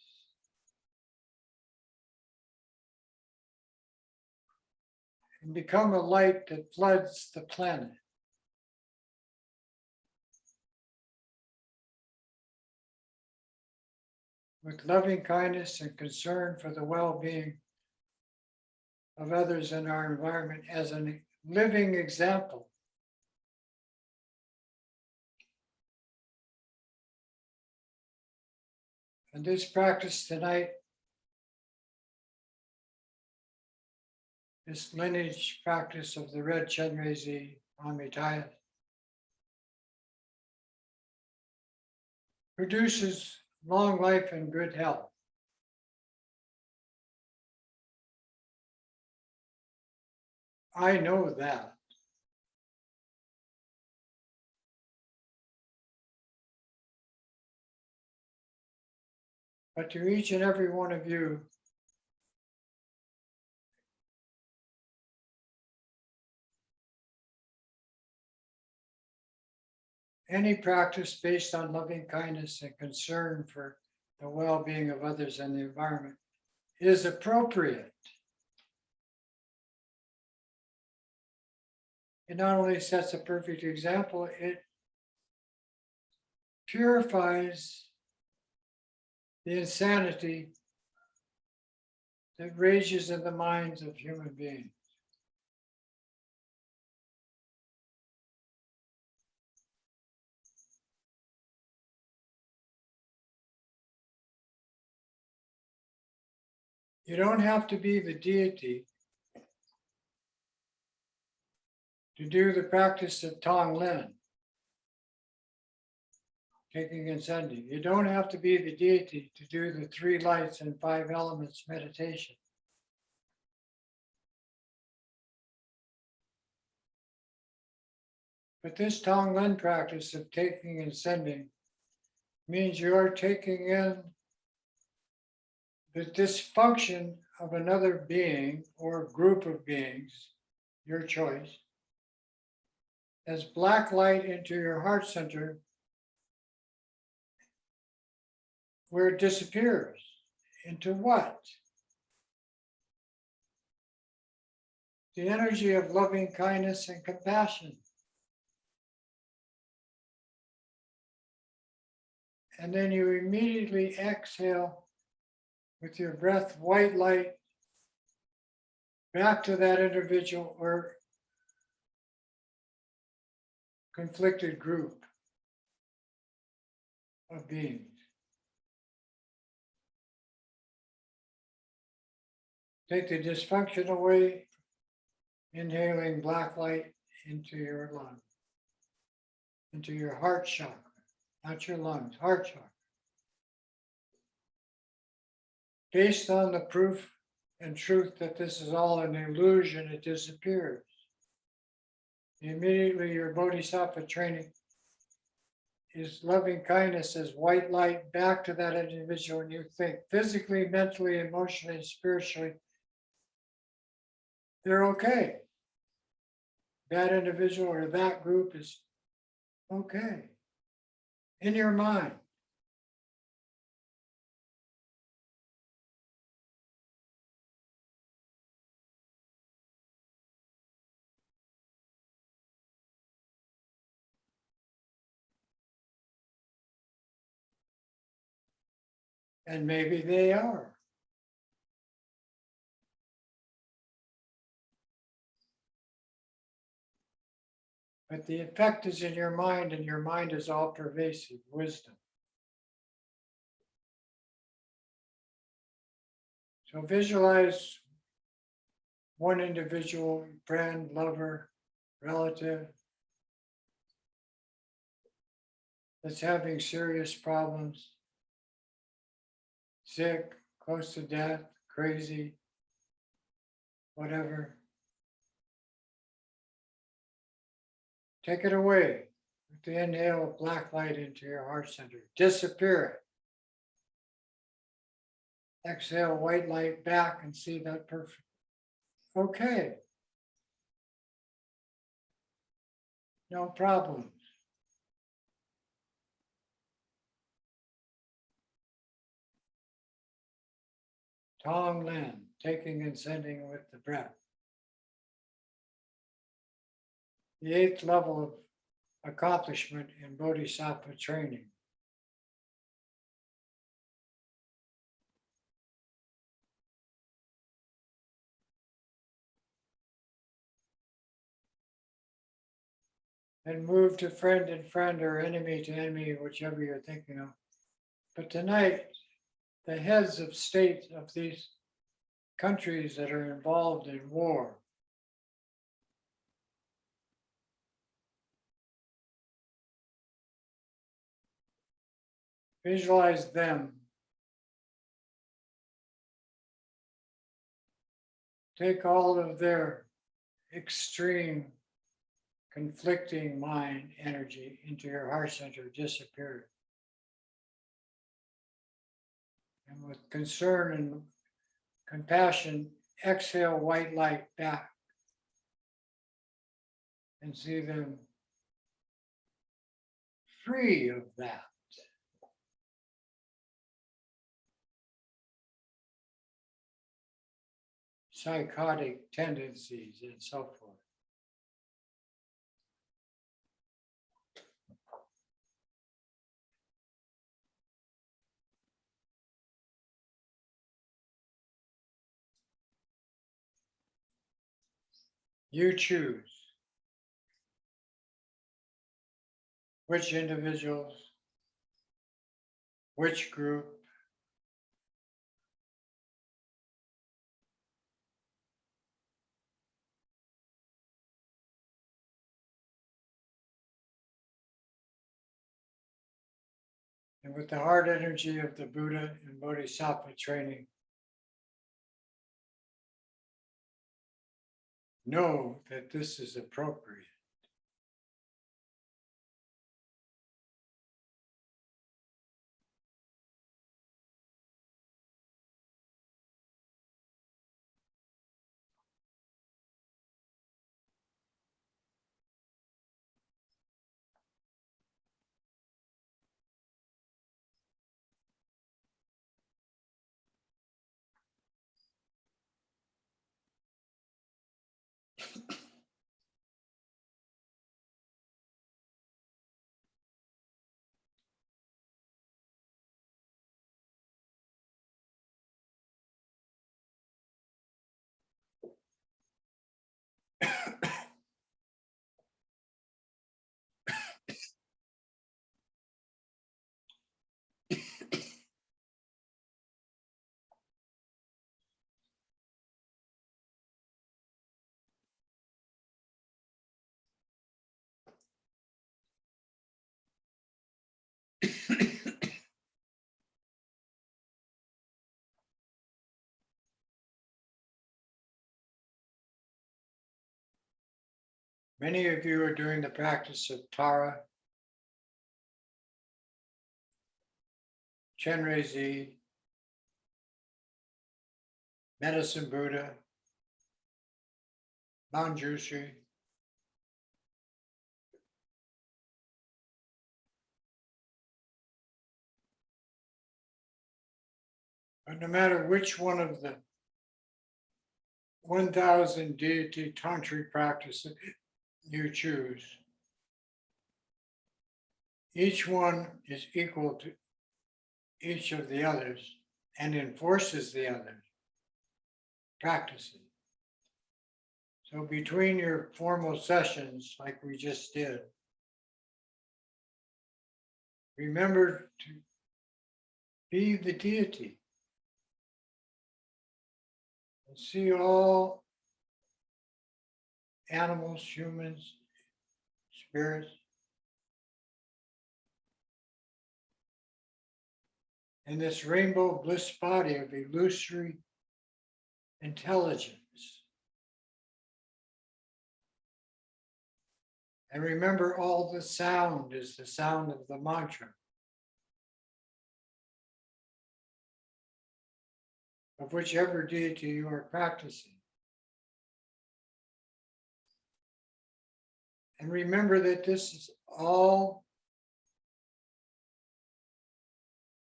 And become a light that floods the planet. With loving kindness and concern for the well-being of others in our environment as a living example. And this practice tonight, this lineage practice of the red Chenrezi Amitayus, produces long life and good health. I know that. But to each and every one of you, any practice based on loving kindness and concern for the well-being of others and the environment is appropriate. It not only sets a perfect example, it purifies the insanity that rages in the minds of human beings. You don't have to be the deity to do the practice of Tonglen, taking and sending. You don't have to be the deity to do the 3 lights and 5 elements meditation. But this Tonglen practice of taking and sending means you are taking in the dysfunction of another being or group of beings, your choice, as black light into your heart center, where it disappears. Into what? The energy of loving kindness and compassion. And then you immediately exhale with your breath, white light, back to that individual or conflicted group of beings. Take the dysfunction away, inhaling black light into your lungs, into your heart chakra, not your lungs, heart chakra. Based on the proof and truth that this is all an illusion, it disappears. Immediately your bodhisattva training is loving kindness as white light back to that individual, and you think physically, mentally, emotionally, spiritually, they're okay. That individual or that group is okay in your mind. And maybe they are. But the effect is in your mind, and your mind is all pervasive wisdom. So visualize one individual, friend, lover, relative that's having serious problems, sick, close to death, crazy, whatever. Take it away with the inhale of black light into your heart center. Disappear it. Exhale white light back and see that perfect. Okay. No problems. Tonglen, taking and sending with the breath. The 8th level of accomplishment in Bodhisattva training. And move to friend and friend or enemy to enemy, whichever you're thinking of. But tonight, the heads of state of these countries that are involved in war, visualize them. Take all of their extreme conflicting mind energy into your heart center, disappear. And with concern and compassion, exhale white light back and see them free of that. Psychotic tendencies and so forth. You choose which individuals, which group, and with the heart energy of the Buddha and Bodhisattva training, know that this is appropriate. Many of you are doing the practice of Tara, Chenrezig, Medicine Buddha, Manjushri, but no matter which one of the 1,000 deity tantric practices you choose, each one is equal to each of the others and enforces the others practices. So between your formal sessions, like we just did, remember to be the deity and see all animals, humans, spirits, in this rainbow bliss body of illusory intelligence. And remember, all the sound is the sound of the mantra of whichever deity you are practicing. And remember that this is all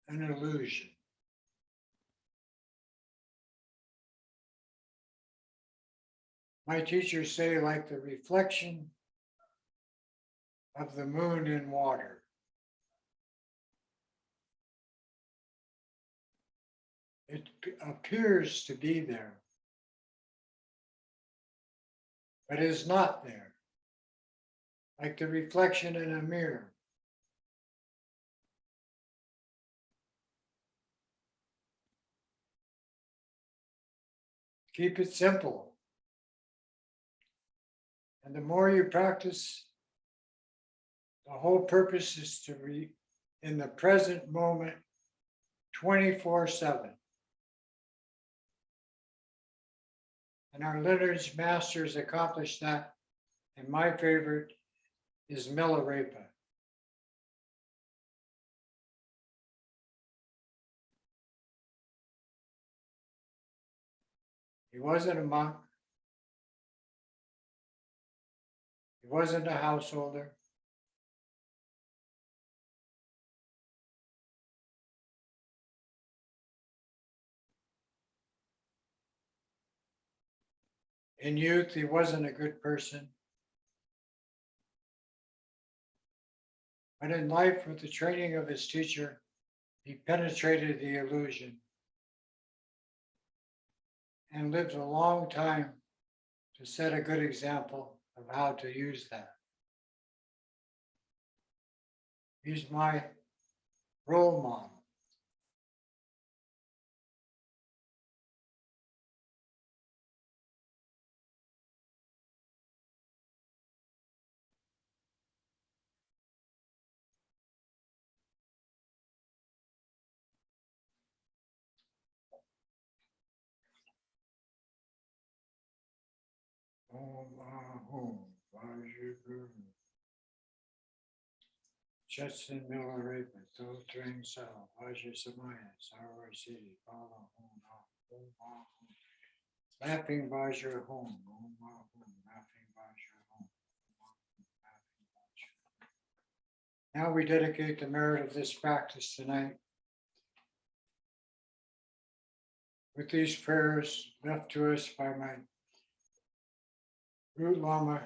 an illusion. My teachers say, like the reflection of the moon in water. It appears to be there, but is not there, like the reflection in a mirror. Keep it simple. And the more you practice, the whole purpose is to be in the present moment 24/7. And our lineage masters accomplished that. And my favorite is Milarepa. He wasn't a monk. He wasn't a householder. In youth, he wasn't a good person. But in life, with the training of his teacher, he penetrated the illusion and lived a long time to set a good example of how to use that. He's my role model. Om Ahum Vajiguru Jetson Milarepa Toltring Sao Vajisamaya Sarvasi Bala Om Ahum Laughing Vajra Home Om Ahum Laughing Vajra Home. Now we dedicate the merit of this practice tonight with these prayers left to us by my Root Lama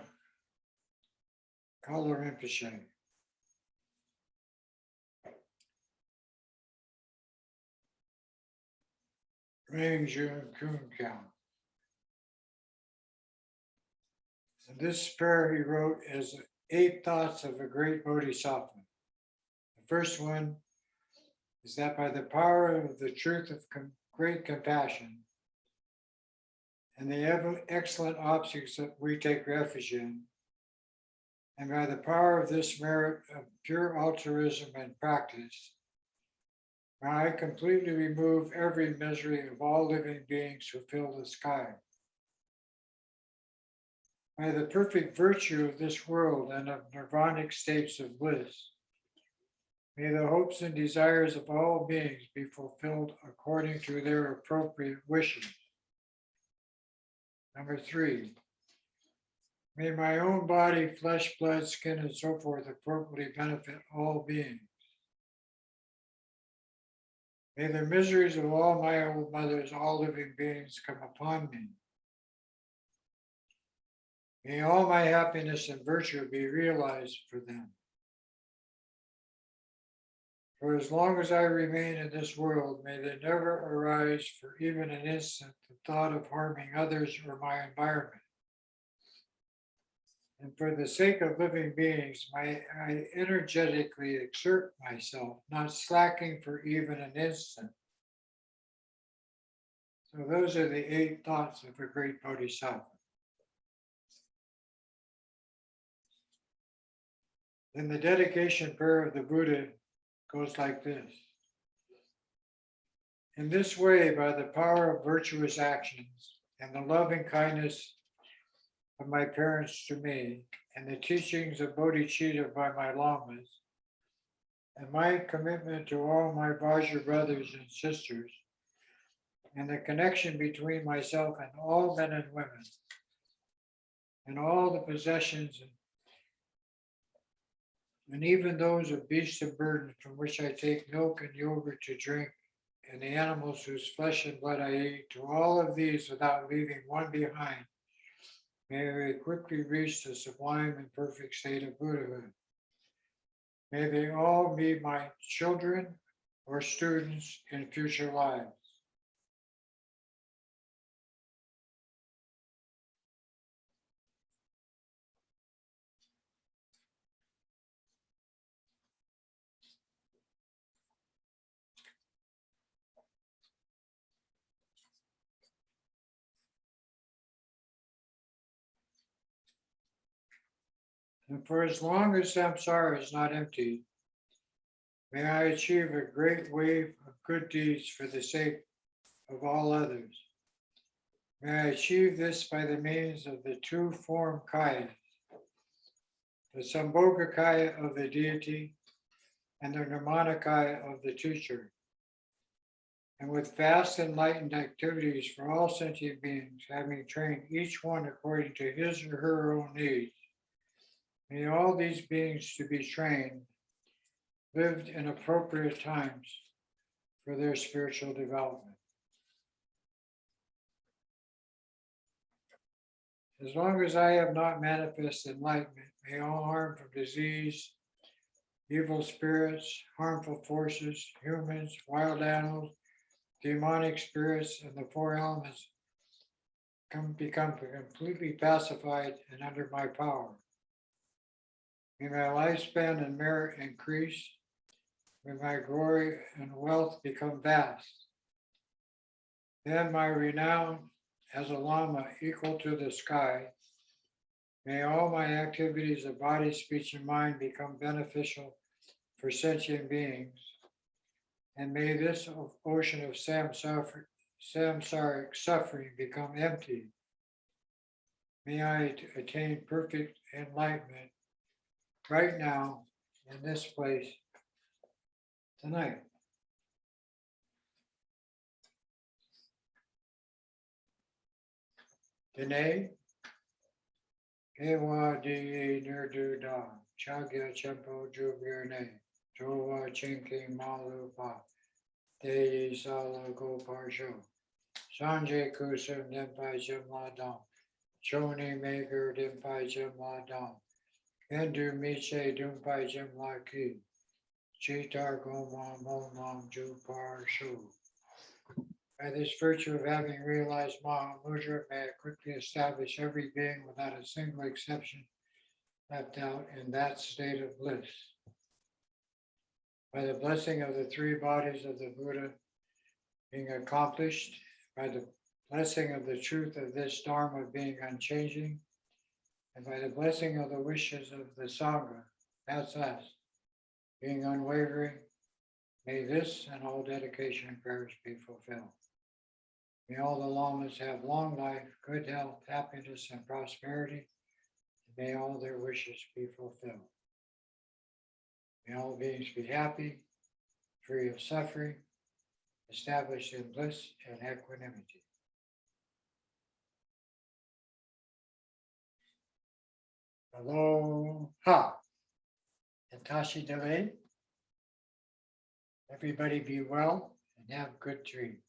Kala Rinpoche. Rang Jun Kun Kyan. And this prayer he wrote is 8 thoughts of a great bodhisattva. The first one is that by the power of the truth of great compassion and the excellent objects that we take refuge in, and by the power of this merit of pure altruism and practice, may I completely remove every misery of all living beings who fill the sky. By the perfect virtue of this world and of nirvanic states of bliss, May the hopes and desires of all beings be fulfilled according to their appropriate wishes. Number 3, may my own body, flesh, blood, skin, and so forth appropriately benefit all beings. May the miseries of all my old mothers, all living beings, come upon me. May all my happiness and virtue be realized for them. For as long as I remain in this world, may there never arise for even an instant the thought of harming others or my environment. And for the sake of living beings, may I energetically exert myself, not slacking for even an instant. So those are the 8 thoughts of a great bodhisattva. Then the dedication prayer of the Buddha goes like this. In this way, by the power of virtuous actions and the loving kindness of my parents to me, and the teachings of bodhicitta by my lamas, and my commitment to all my Vajra brothers and sisters, and the connection between myself and all men and women, and all the possessions and even those of beasts of burden from which I take milk and yogurt to drink, and the animals whose flesh and blood I eat, to all of these without leaving one behind, may we quickly reach the sublime and perfect state of Buddhahood. May they all be my children or students in future lives. And for as long as samsara is not empty, may I achieve a great wave of good deeds for the sake of all others. May I achieve this by the means of the 2 form kayas, the Sambhoga kaya of the deity and the Nirmanakaya of the teacher, and with vast enlightened activities for all sentient beings, having trained each one according to his or her own needs. May all these beings to be trained, lived in appropriate times for their spiritual development. As long as I have not manifested enlightenment, may all harm from disease, evil spirits, harmful forces, humans, wild animals, demonic spirits, and the 4 elements become completely pacified and under my power. May my lifespan and merit increase. May my glory and wealth become vast. Then my renown as a Lama equal to the sky. May all my activities of body, speech, and mind become beneficial for sentient beings. And may this ocean of samsaric suffering become empty. May I attain perfect enlightenment right now in this place tonight. Dene, Ewa di nirdu da, Chagya Chempo Jubirne, Jova Chinki Malupa, Deyi Sala Goparsho, Sanjay Kusum Dimpai Jimla Dam, Choni Maker Dimpai Jimla Dam, Kendu Miche Dumpai Jimla Ki, Chitar Goma Momam Jupar Shu. By this virtue of having realized Mahamudra, may it quickly establish every being without a single exception left out in that state of bliss. By the blessing of the 3 bodies of the Buddha being accomplished, by the blessing of the truth of this Dharma being unchanging, and by the blessing of the wishes of the Sangha, that's us, being unwavering, may this and all dedication prayers be fulfilled. May all the lamas have long life, good health, happiness, and prosperity. And may all their wishes be fulfilled. May all beings be happy, free of suffering, established in bliss and equanimity. Aloha. And Tashi Delay. Everybody be well and have good dreams.